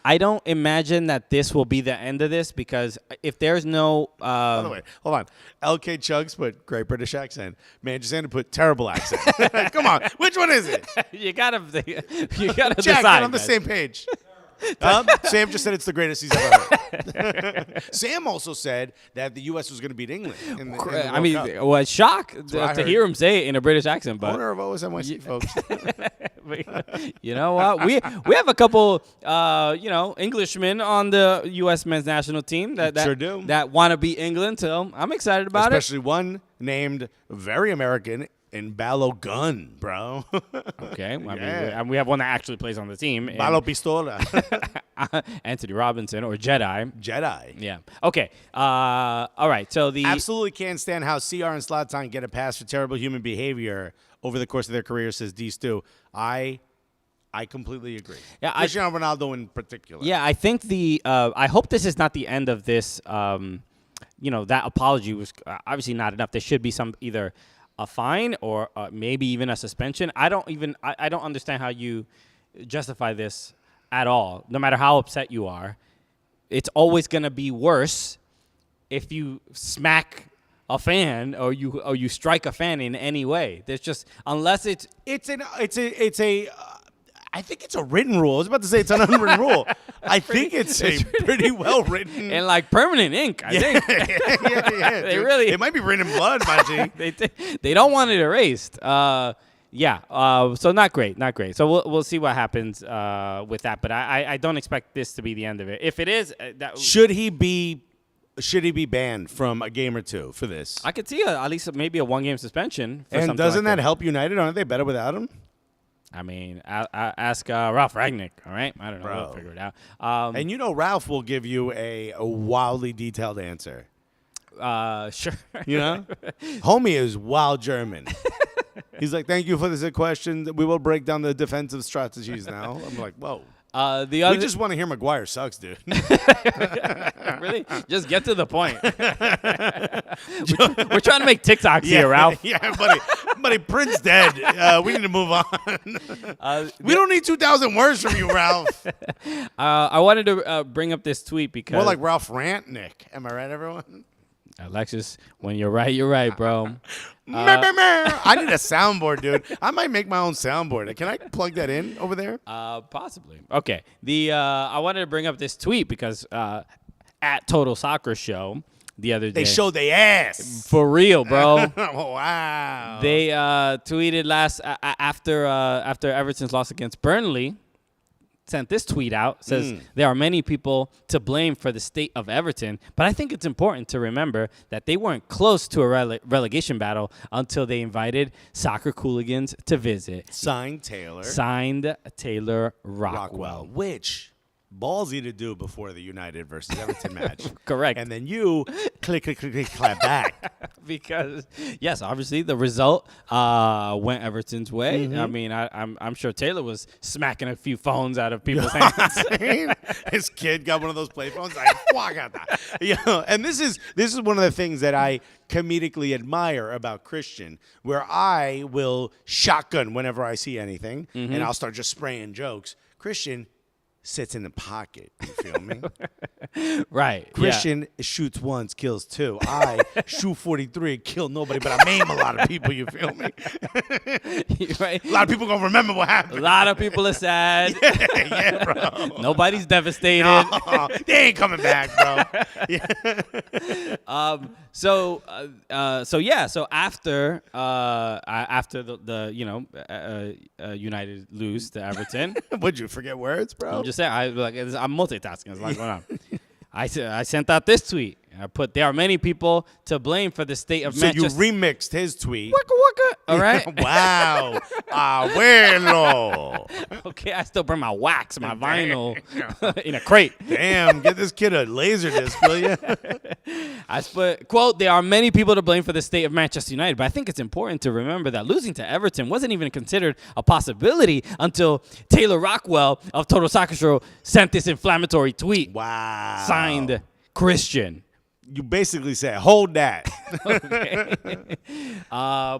I don't imagine that this will be the end of this, because if there's no. By the way, hold on. LK Chugs put great British accent. Managerial put terrible accent. Come on, which one is it? You gotta Jack, decide. get on the same page. Sam just said it's the greatest he's ever heard. Sam also said that the U.S. was going to beat England. In the I mean, was shocked to hear him say it in a British accent. But owner of OSMYC, folks. You know what? We have a couple, Englishmen on the U.S. men's national team that sure do, that want to beat England. So I'm excited about Especially one named very American. In Balogun, bro. Okay. I mean, we have one that actually plays on the team. Balo Pistola. Anthony Robinson, or Jedi. Yeah. Okay. All right. So absolutely can't stand how CR and Zlatan get a pass for terrible human behavior over the course of their career, says D. Stu. I completely agree. Yeah, Cristiano Ronaldo in particular. Yeah, I think I hope this is not the end of this. That apology was obviously not enough. There should be some either a fine or maybe even a suspension. I don't understand how you justify this at all. No matter how upset you are, it's always going to be worse if you smack a fan or you strike a fan in any way. There's just, unless it's I think it's a written rule. I was about to say it's an unwritten rule. I think it's a pretty well written and like permanent ink. I think. Yeah. It might be written in blood, my G. They don't want it erased. So not great. So we'll see what happens with that. But I don't expect this to be the end of it. If it is, should he be banned from a game or two for this? I could see at least maybe a 1-game suspension. And doesn't that help United? Aren't they better without him? I mean, ask Ralph Rangnick, all right? I don't know. We'll figure it out. And Ralph will give you a wildly detailed answer. Sure. Homie is wild German. He's like, thank you for this question. We will break down the defensive strategies now. I'm like, whoa. We just want to hear Maguire sucks, dude. Really? Just get to the point. We're trying to make TikToks here, Ralph. Yeah, buddy, Prince dead. We need to move on. We don't need 2,000 words from you, Ralph. I wanted to bring up this tweet because... More like Ralph Rantnick. Am I right, everyone? Alexis, when you're right, bro. I need a soundboard, dude. I might make my own soundboard. Can I plug that in over there? Possibly. Okay. I wanted to bring up this tweet because at Total Soccer Show the other day, they showed their ass for real, bro. Oh, wow. They tweeted after Everton's loss against Burnley. Sent this tweet out, says there are many people to blame for the state of Everton, but I think it's important to remember that they weren't close to a relegation battle until they invited Soccer Cooligans to visit. Signed Taylor Rockwell. Which ballsy to do before the United versus Everton match. Correct. And then you click, clap back. Because, yes, obviously the result went Everton's way. Mm-hmm. I mean, I'm sure Taylor was smacking a few phones out of people's hands. His kid got one of those play phones. Like, I got that. And this is one of the things that I comedically admire about Chritian, where I will shotgun whenever I see anything, and I'll start just spraying jokes. Chritian sits in the pocket. You feel me? Right. Chritian shoots once, kills two. I shoot 43, kill nobody, but I maim a lot of people. You feel me? Right. A lot of people gonna remember what happened. A lot of people are sad. Yeah, bro. Nobody's devastated. No, they ain't coming back, bro. Yeah. So after the United lose to Everton. Would you forget words, bro? I'm just saying, I'm multitasking. There's a lot going on. I sent out this tweet. I put, there are many people to blame for the state of Manchester. So you remixed his tweet. Waka waka. All right. Wow. Abuelo. Okay, I still bring my wax, my vinyl in a crate. Damn, get this kid a laser disc, will you? I put, quote, there are many people to blame for the state of Manchester United, but I think it's important to remember that losing to Everton wasn't even considered a possibility until Taylor Rockwell of Total Soccer Show sent this inflammatory tweet. Wow. Signed Chritian. You basically said, hold that. Okay.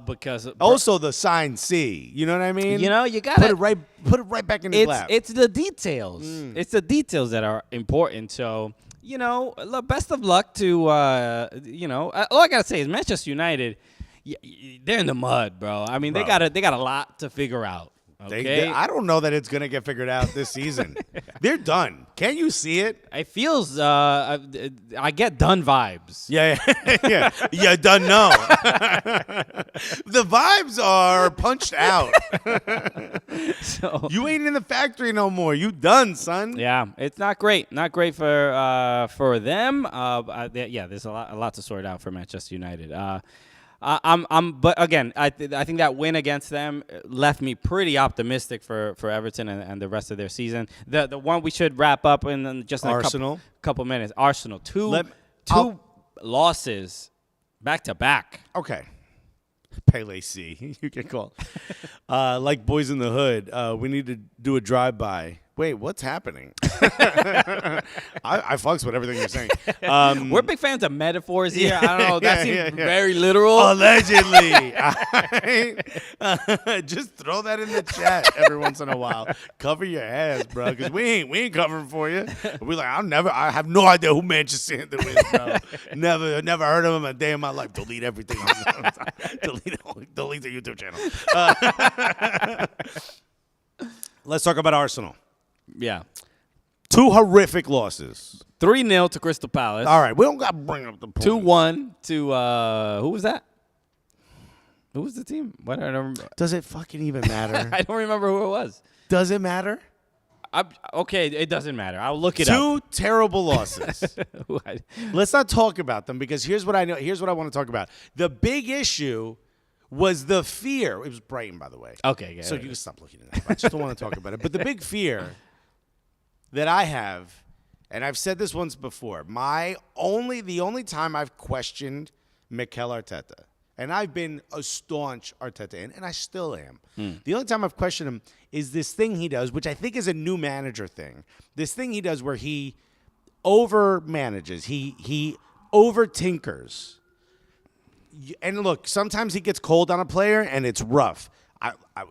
Because also the sign C. You know what I mean? You know, you gotta put it right back in his lap. It's the details. It's the details that are important. So, you know, best of luck to all I gotta say is Manchester United, they're in the mud, bro. I mean, they got a lot to figure out. Okay? I don't know that it's going to get figured out this season. They're done. Can't you see it? It feels, I get done vibes. Yeah. You done know. The vibes are punched out. So You ain't in the factory no more. You done, son. yeah, it's not great. Not great for them. There's a lot to sort out for Manchester United. But again, I think that win against them left me pretty optimistic for Everton and the rest of their season. The one we should wrap up in just Arsenal. a couple minutes. Arsenal, two losses back to back. Okay. Pele C. You can call. Like Boys in the Hood, we need to do a drive-by. Wait, what's happening? I fucks with everything you're saying. We're big fans of metaphors here. I don't know. That seems very literal. Allegedly. Just throw that in the chat every once in a while. Cover your ass, bro, because we ain't covering for you. We're like, I have no idea who Manchester City is, bro. Never heard of him a day in my life. Delete everything. Delete the YouTube channel. Let's talk about Arsenal. Yeah. 2 horrific losses. 3-0 to Crystal Palace. All right, we don't got to bring up the point. 2-1 to who was that? Who was the team? What I don't remember. Does it fucking even matter? I don't remember who it was. Does it matter? Okay, it doesn't matter. I'll look it up. 2 terrible losses. Let's not talk about them because here's what I know. Here's what I want to talk about. The big issue was the fear. It was Brighton, by the way. Okay, yeah. So you can stop looking at that. I just don't want to talk about it. But the big fear that I have, and I've said this once before, the only time I've questioned Mikel Arteta, and I've been a staunch Arteta, and I still am. The only time I've questioned him is this thing he does, which I think is a new manager thing. This thing he does where he over-manages. He over-tinkers. And look, sometimes he gets cold on a player, and it's rough.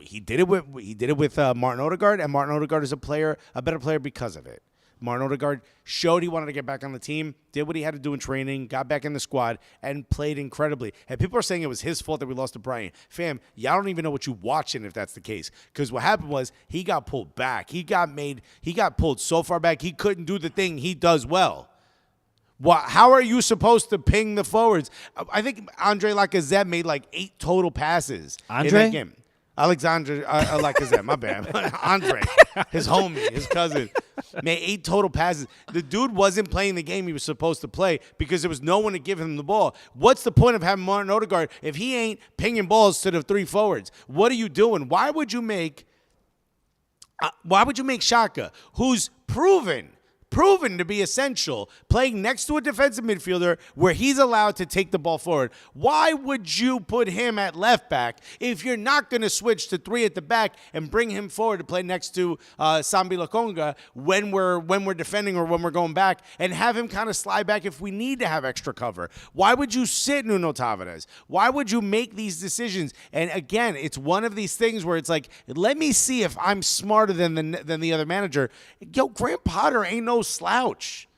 He did it with Martin Odegaard, and Martin Odegaard is a better player because of it. Martin Odegaard showed he wanted to get back on the team, did what he had to do in training, got back in the squad, and played incredibly. And people are saying it was his fault that we lost to Brighton. Fam, y'all don't even know what you're watching if that's the case. Because what happened was he got pulled back. He got pulled so far back he couldn't do the thing he does well. How are you supposed to ping the forwards? I think Andre Lacazette made like 8 total passes in that game. Alexander Lacazette, my bad. Andre, his homie, his cousin, made 8 total passes. The dude wasn't playing the game he was supposed to play because there was no one to give him the ball. What's the point of having Martin Odegaard if he ain't pinging balls to the 3 forwards? What are you doing? Why would you make Xhaka, who's proven to be essential, playing next to a defensive midfielder where he's allowed to take the ball forward. Why would you put him at left back if you're not going to switch to 3 at the back and bring him forward to play next to Sambi Lokonga when we're defending or when we're going back, and have him kind of slide back if we need to have extra cover? Why would you sit Nuno Tavares? Why would you make these decisions? And again, it's one of these things where it's like, let me see if I'm smarter than the other manager. Yo, Graham Potter ain't no slouch.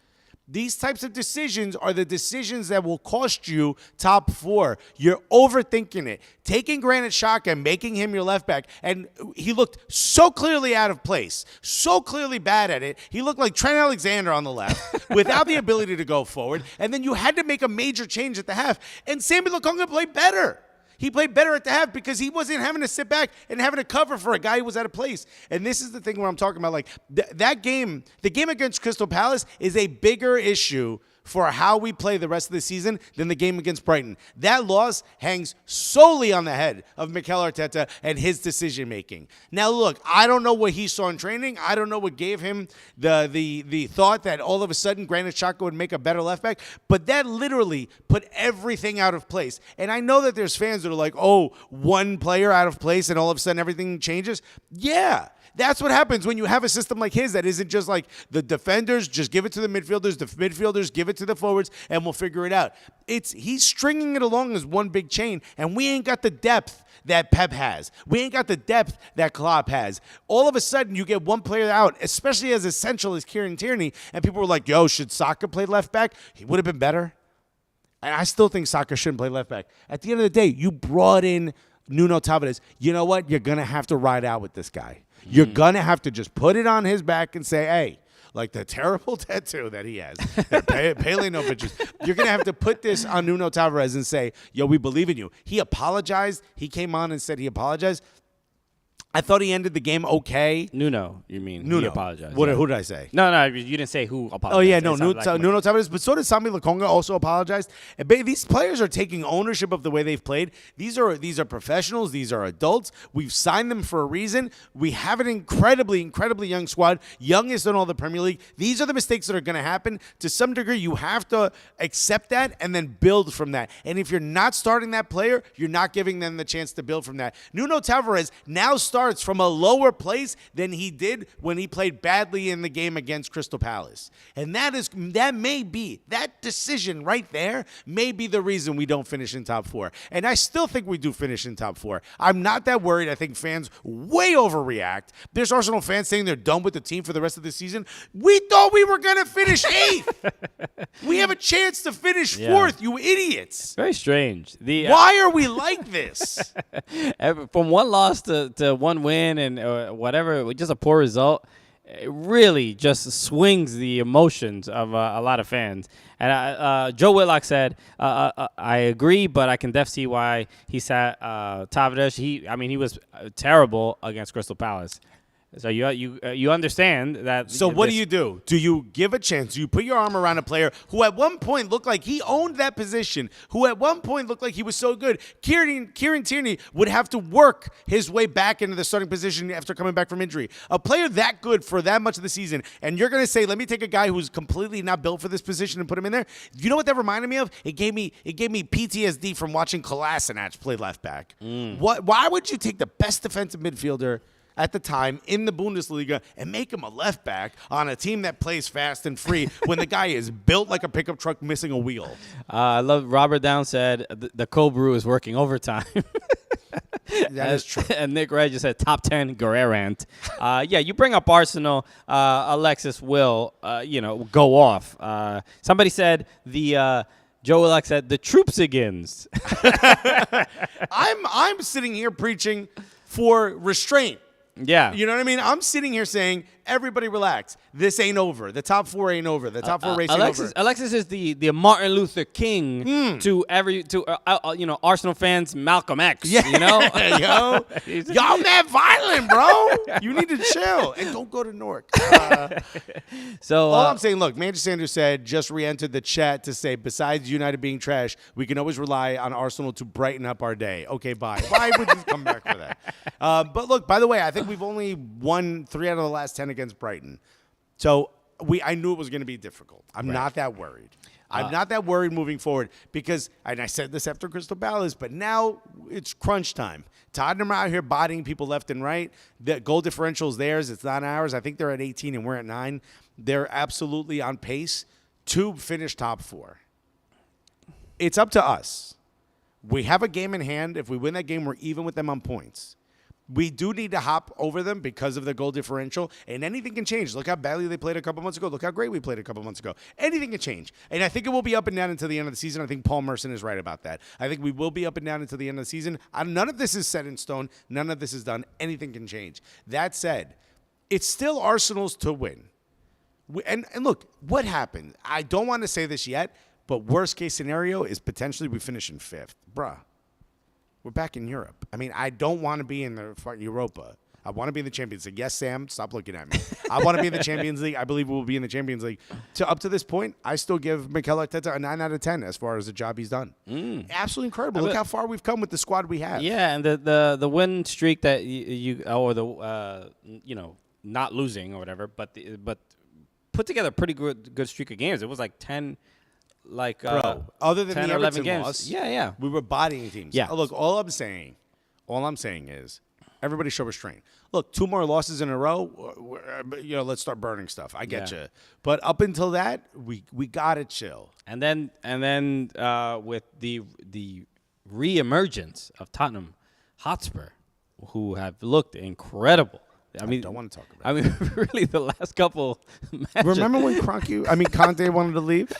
These types of decisions are the decisions that will cost you top 4. You're overthinking it. Taking Granit Xhaka and making him your left back, and he looked so clearly out of place, so clearly bad at it. He looked like Trent Alexander on the left without the ability to go forward, and then you had to make a major change at the half, and Sambi Lokonga played better. He played better at the half because he wasn't having to sit back and having to cover for a guy who was out of place. And this is the thing where I'm talking about, like, that game, the game against Crystal Palace is a bigger issue for how we play the rest of the season than the game against Brighton. That loss hangs solely on the head of Mikel Arteta and his decision-making. Now, look, I don't know what he saw in training. I don't know what gave him the thought that all of a sudden Granit Xhaka would make a better left back, but that literally put everything out of place. And I know that there's fans that are like, oh, one player out of place and all of a sudden everything changes. Yeah. That's what happens when you have a system like his that isn't just like the defenders, just give it to the midfielders give it to the forwards, and we'll figure it out. He's stringing it along as one big chain, and we ain't got the depth that Pep has. We ain't got the depth that Klopp has. All of a sudden, you get one player out, especially as essential as Kieran Tierney, and people were like, yo, should Saka play left back? He would have been better. And I still think Saka shouldn't play left back. At the end of the day, you brought in Nuno Tavares. You know what? You're going to have to ride out with this guy. You're going to have to just put it on his back and say, hey, like the terrible tattoo that he has, Pele no pictures, you're going to have to put this on Nuno Tavares and say, yo, we believe in you. He apologized. He came on and said he apologized. I thought he ended the game okay. Nuno, you mean? Nuno. He apologized. Who did I say? No, you didn't say who apologized. Oh, yeah, no, Nuno Tavares, but so did Sambi Lokonga also apologized. And these players are taking ownership of the way they've played. These are professionals. These are adults. We've signed them for a reason. We have an incredibly young squad, youngest in all the Premier League. These are the mistakes that are going to happen. To some degree, you have to accept that and then build from that. And if you're not starting that player, you're not giving them the chance to build from that. Nuno Tavares now starts from a lower place than he did when he played badly in the game against Crystal Palace. And that decision right there may be the reason we don't finish in top 4. And I still think we do finish in top 4. I'm not that worried. I think fans way overreact. There's Arsenal fans saying they're done with the team for the rest of the season. We thought we were going to finish 8th. We have a chance to finish 4th, you idiots. Very strange. Why are we like this? From one loss to one win and whatever, just a poor result, it really just swings the emotions of a lot of fans. And Joe Whitlock said, I agree, but I can definitely see why he sat Tavares. He was terrible against Crystal Palace. So you understand that. So what do? Do you give a chance? Do you put your arm around a player who at one point looked like he owned that position, who at one point looked like he was so good? Kieran Tierney would have to work his way back into the starting position after coming back from injury. A player that good for that much of the season, and you're going to say, let me take a guy who's completely not built for this position and put him in there? You know what that reminded me of? It gave me PTSD from watching Kolasinac play left back. Why would you take the best defensive midfielder at the time in the Bundesliga and make him a left back on a team that plays fast and free when the guy is built like a pickup truck missing a wheel? I love Robert Down said the cold brew is working overtime. That is true. And Nick Red just said top 10 Guerrerant. Yeah, you bring up Arsenal, Alexis will go off. Somebody said Joe Willock said the Troopsigans. I'm sitting here preaching for restraint. Yeah. You know what I mean? I'm sitting here saying, everybody relax. This ain't over. The top 4 ain't over. The top 4 race ain't over. Alexis is the Martin Luther King to Arsenal fans, Malcolm X. Yeah. You know? Y'all mad violent, bro. You need to chill. And don't go to Newark. So all I'm saying, look, Manchester Sanders said, just re-entered the chat to say, besides United being trash, we can always rely on Arsenal to brighten up our day. Okay, bye. Why would you come back for that? But look, by the way, I think we've only won 3 out of the last 10 against Brighton. So I knew it was going to be difficult. I'm not that worried. I'm not that worried moving forward because, and I said this after Crystal Palace, but now it's crunch time. Tottenham are out here bodying people left and right. The goal differential is theirs. It's not ours. I think they're at 18 and we're at 9. They're absolutely on pace to finish top 4. It's up to us. We have a game in hand. If we win that game, we're even with them on points. We do need to hop over them because of the goal differential, and anything can change. Look how badly they played a couple months ago. Look how great we played a couple months ago. Anything can change, and I think it will be up and down until the end of the season. I think Paul Merson is right about that. I think we will be up and down until the end of the season. None of this is set in stone. None of this is done. Anything can change. That said, it's still Arsenal's to win. And look, what happened? I don't want to say this yet, but worst case scenario is potentially we finish in 5th. Bruh. We're back in Europe. I mean, I don't want to be in the Europa. I want to be in the Champions League. Yes, Sam, stop looking at me. I want to be in the Champions League. I believe we will be in the Champions League. Up to this point, I still give Mikel Arteta a 9 out of 10 as far as the job he's done. Absolutely incredible. Look how far we've come with the squad we have. Yeah, and the win streak that not losing or whatever, but put together a pretty good streak of games. It was like 10. Other than 10 the or 11 Everton games. loss, Yeah. we were bodying teams. Yeah. Look, all I'm saying is everybody show restraint. Look, 2 more losses in a row, let's start burning stuff. I get you. But up until that, we got to chill. And then with the reemergence of Tottenham Hotspur, who have looked incredible. I don't want to talk about it. I mean, really, the last couple matches. Remember when Conte wanted to leave?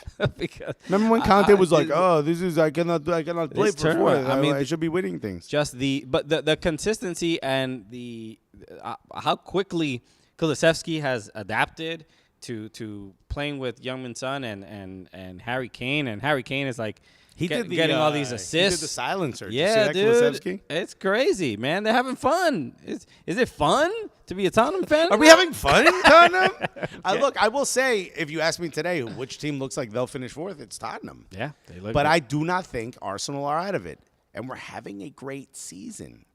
Remember when Conte was like, I cannot play for 4. I should be winning things. Just the consistency and the how quickly Kulusevski has adapted to playing with Youngmin Son and Harry Kane. And Harry Kane is like, getting all these assists. He did the silencer. Yeah, did you see that, dude. It's crazy, man. They're having fun. Is it fun to be a Tottenham fan? Are we having fun in Tottenham? Look, I will say, if you ask me today which team looks like they'll finish 4th, it's Tottenham. Yeah, they look. But I do not think Arsenal are out of it, and we're having a great season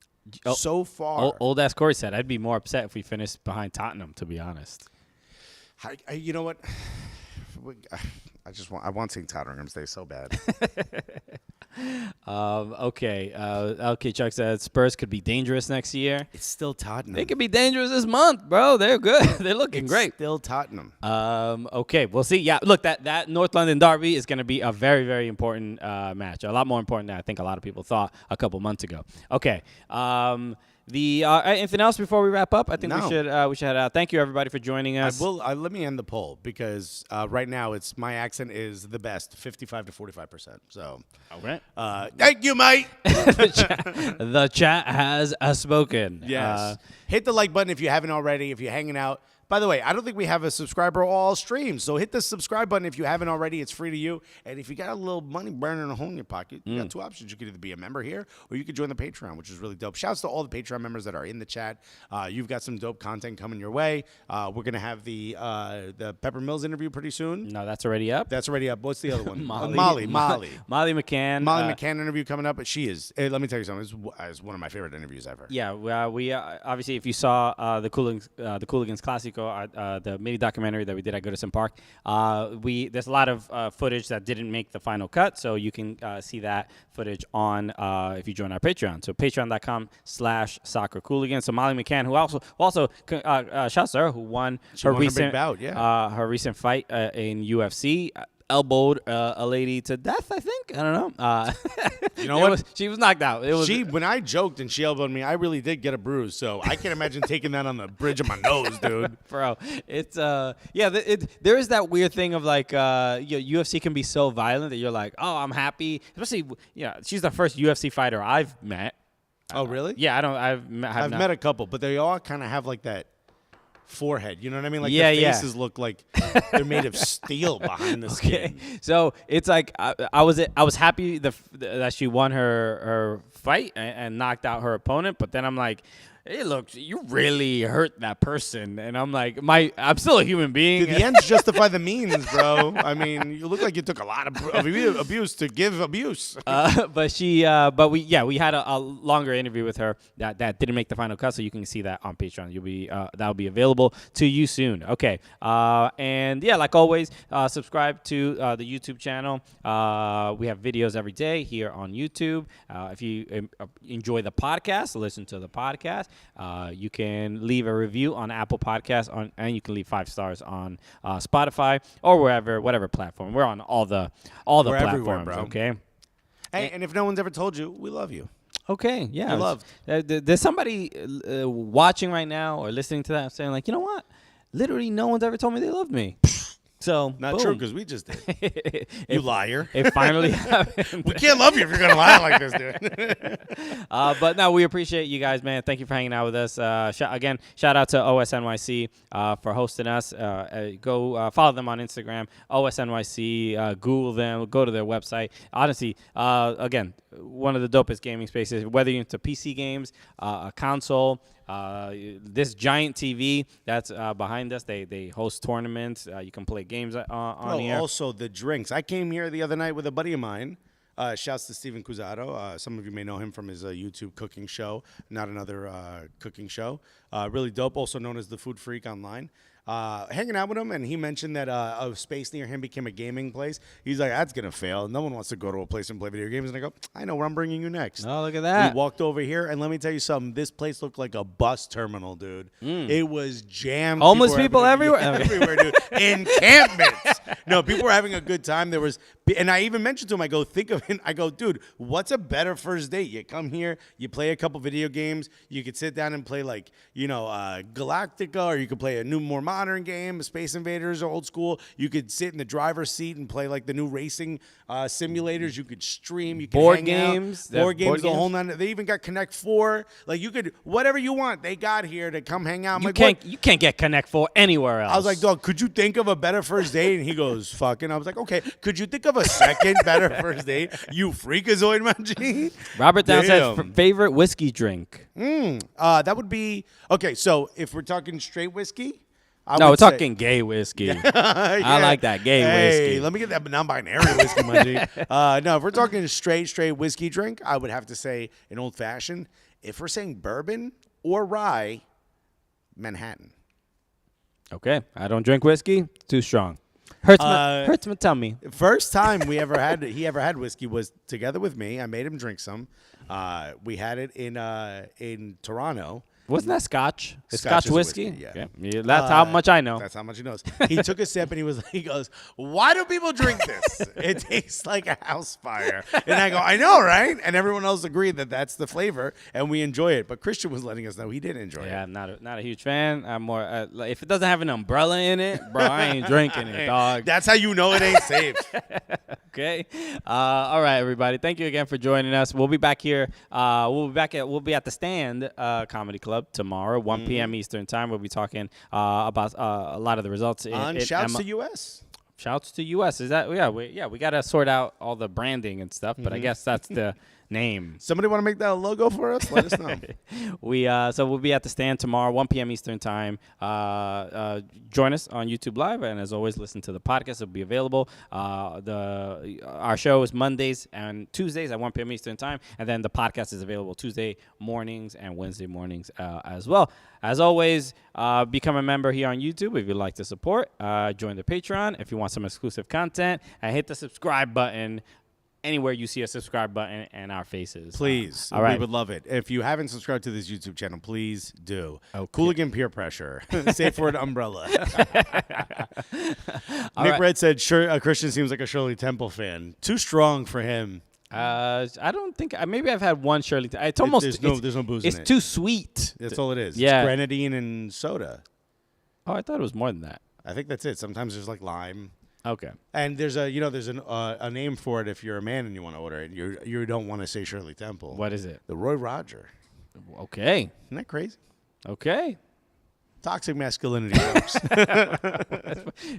so far. Old ass Corey said, "I'd be more upset if we finished behind Tottenham." To be honest, you know what? I want seeing Tottenham stay so bad. Okay, Chuck said Spurs could be dangerous next year. It's still Tottenham. They could be dangerous this month, bro. They're good. They're looking great. Still Tottenham. Okay, we'll see. Yeah, look, that North London derby is going to be a very, very important match. A lot more important than I think a lot of people thought a couple months ago. Okay. Anything else before we wrap up? I think we should thank you everybody for joining us. Let me end the poll because right now my accent is the best, 55 to 45%. So, okay. Thank you, mate. The chat has spoken. Yes. Hit the like button if you haven't already. If you're hanging out. By the way, I don't think we have a subscriber all streams, so hit the subscribe button if you haven't already. It's free to you. And if you got a little money burning a hole in your pocket, you got 2 options. You could either be a member here or you could join the Patreon, which is really dope. Shouts to all the Patreon members that are in the chat. You've got some dope content coming your way. We're going to have the Pepper Mills interview pretty soon. No, that's already up. That's already up. What's the other one? Molly McCann. Molly McCann Interview coming up. But she is. Let me tell you something. It's one of my favorite interviews ever. Yeah, we obviously, if you saw the Cooligans Classico, the mini documentary that we did at Goodison Park, there's a lot of footage that didn't make the final cut, so you can see that footage on if you join our Patreon. So patreon.com/soccercooligans. So Molly McCann, who also shouts to her, who won her recent bout, her recent fight in UFC. Elbowed a lady to death, I think. I don't know. You know what? She was knocked out. When I joked and she elbowed me, I really did get a bruise. So I can't imagine taking that on the bridge of my nose, dude. Bro, it's there is that weird thing of like UFC can be so violent that you're like, oh, I'm happy. Especially, she's the first UFC fighter I've met. Oh, really? Yeah, I've met a couple, but they all kind of have like that forehead, you know what I mean? Like their faces look like they're made of steel behind the skin. So it's like I was happy that she won her fight and knocked out her opponent, but then I'm like, hey, look, you really hurt that person. And I'm like, I'm still a human being. Dude, the ends justify the means, bro. I mean, you look like you took a lot of abuse to give abuse. But we had a longer interview with her that didn't make the final cut, so you can see that on Patreon. That'll be available to you soon. Okay. And yeah, like always, subscribe to the YouTube channel. We have videos every day here on YouTube. If you enjoy the podcast, listen to the podcast. You can leave a review on Apple Podcasts, and you can leave 5 stars on Spotify or whatever platform. We're on all the platforms. Bro. Okay. Hey, and if no one's ever told you, we love you. Okay, yeah. We love. There's somebody watching right now or listening to that saying, like, you know what? Literally, no one's ever told me they loved me. So not true, because we just did. You liar! It finally happened. We can't love you if you're gonna lie like this, dude. But no, we appreciate you guys, man. Thank you for hanging out with us. Shout out to OSNYC for hosting us. Go follow them on Instagram, OSNYC. Google them. Go to their website. Honestly, again, one of the dopest gaming spaces. Whether you're into PC games, a console. This giant TV that's behind us, they host tournaments. You can play games on here. Also, the drinks. I came here the other night with a buddy of mine. Shouts to Steven Cusado. Some of you may know him from his YouTube cooking show, Not Another Cooking Show. Really dope, also known as the Food Freak online. Hanging out with him, and he mentioned that a space near him became a gaming place. He's like, that's going to fail. No one wants to go to a place and play video games. And I go, I know where I'm bringing you next. Oh, look at that. We walked over here, and let me tell you something. This place looked like a bus terminal, dude. It was jammed. Homeless people everywhere? Everywhere, dude. Encampments. No, people were having a good time. And I even mentioned to him, I go, think of it. I go, dude, what's a better first date? You come here, you play a couple video games. You could sit down and play, like, Galactica, or you could play a more modern game, Space Invaders or old school. You could sit in the driver's seat and play like the new racing simulators. You could stream. You could board hang games. Out. Board games. The whole nine. They even got Connect 4. Like, you could whatever you want. They got here to come hang out. You can't get Connect 4 anywhere else. I was like, dog, could you think of a better first date? And he goes, fucking. I was like, okay. Could you think of a second better first date? You freakazoid, man, G. Robert Down said favorite whiskey drink. That would be okay. So if we're talking straight whiskey. We're talking gay whiskey. Yeah. I like that gay whiskey. Let me get that non-binary whiskey, my G. No, if we're talking straight whiskey drink, I would have to say an old-fashioned. If we're saying bourbon or rye, Manhattan. Okay, I don't drink whiskey. Too strong. Hurts my tummy. First time he ever had whiskey was together with me. I made him drink some. We had it in Toronto. Wasn't that Scotch? Scotch whiskey? Yeah. Okay. Yeah, that's how much I know. That's how much he knows. He took a sip and he goes, why do people drink this? It tastes like a house fire. And I go, I know, right? And everyone else agreed that that's the flavor, and we enjoy it. But Christian was letting us know he did enjoy it. Yeah, I'm not a huge fan. I'm more if it doesn't have an umbrella in it, bro, I ain't drinking it, dog. That's how you know it ain't safe. Okay. All right, everybody. Thank you again for joining us. We'll be back here. We'll be at the Stand Comedy Club tomorrow, 1 p.m. Eastern time. We'll be talking about a lot of the results. Shouts to US. Shouts to US. Is that we got to sort out all the branding and stuff, but I guess that's the name. Somebody want to make that a logo for us? Let us know. So we'll be at the Stand tomorrow, 1 p.m. Eastern time. Join us on YouTube Live, and as always, listen to the podcast. It'll be available. Our show is Mondays and Tuesdays at 1 p.m. Eastern time, and then the podcast is available Tuesday mornings and Wednesday mornings as well. As always, become a member here on YouTube if you'd like to support. Join the Patreon if you want some exclusive content, and hit the subscribe button anywhere you see a subscribe button and our faces. Please. All right. We would love it. If you haven't subscribed to this YouTube channel, please do. Okay. Cooligan peer pressure. Safe word umbrella. Nick Red said, Christian seems like a Shirley Temple fan. Too strong for him. I don't think. Maybe I've had one Shirley. It's almost. There's no booze in it. It's too sweet. That's all it is. Yeah. It's grenadine and soda. Oh, I thought it was more than that. I think that's it. Sometimes there's like lime. Okay. And there's a name for it if you're a man and you want to order it. You don't want to say Shirley Temple. What is it? The Roy Roger. Okay. Isn't that crazy? Okay. Toxic masculinity, folks.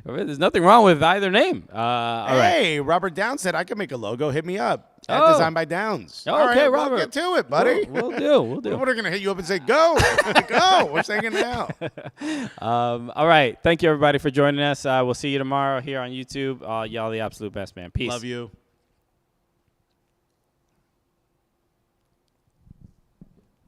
There's nothing wrong with either name. All right. Hey, Robert Down said I can make a logo. Hit me up. Designed by Downs. Oh, All okay, right, Robert. We'll get to it, buddy. We'll do. We're going to hit you up and say, go. Go. We're singing now. All right. Thank you, everybody, for joining us. We'll see you tomorrow here on YouTube. Y'all the absolute best, man. Peace. Love you.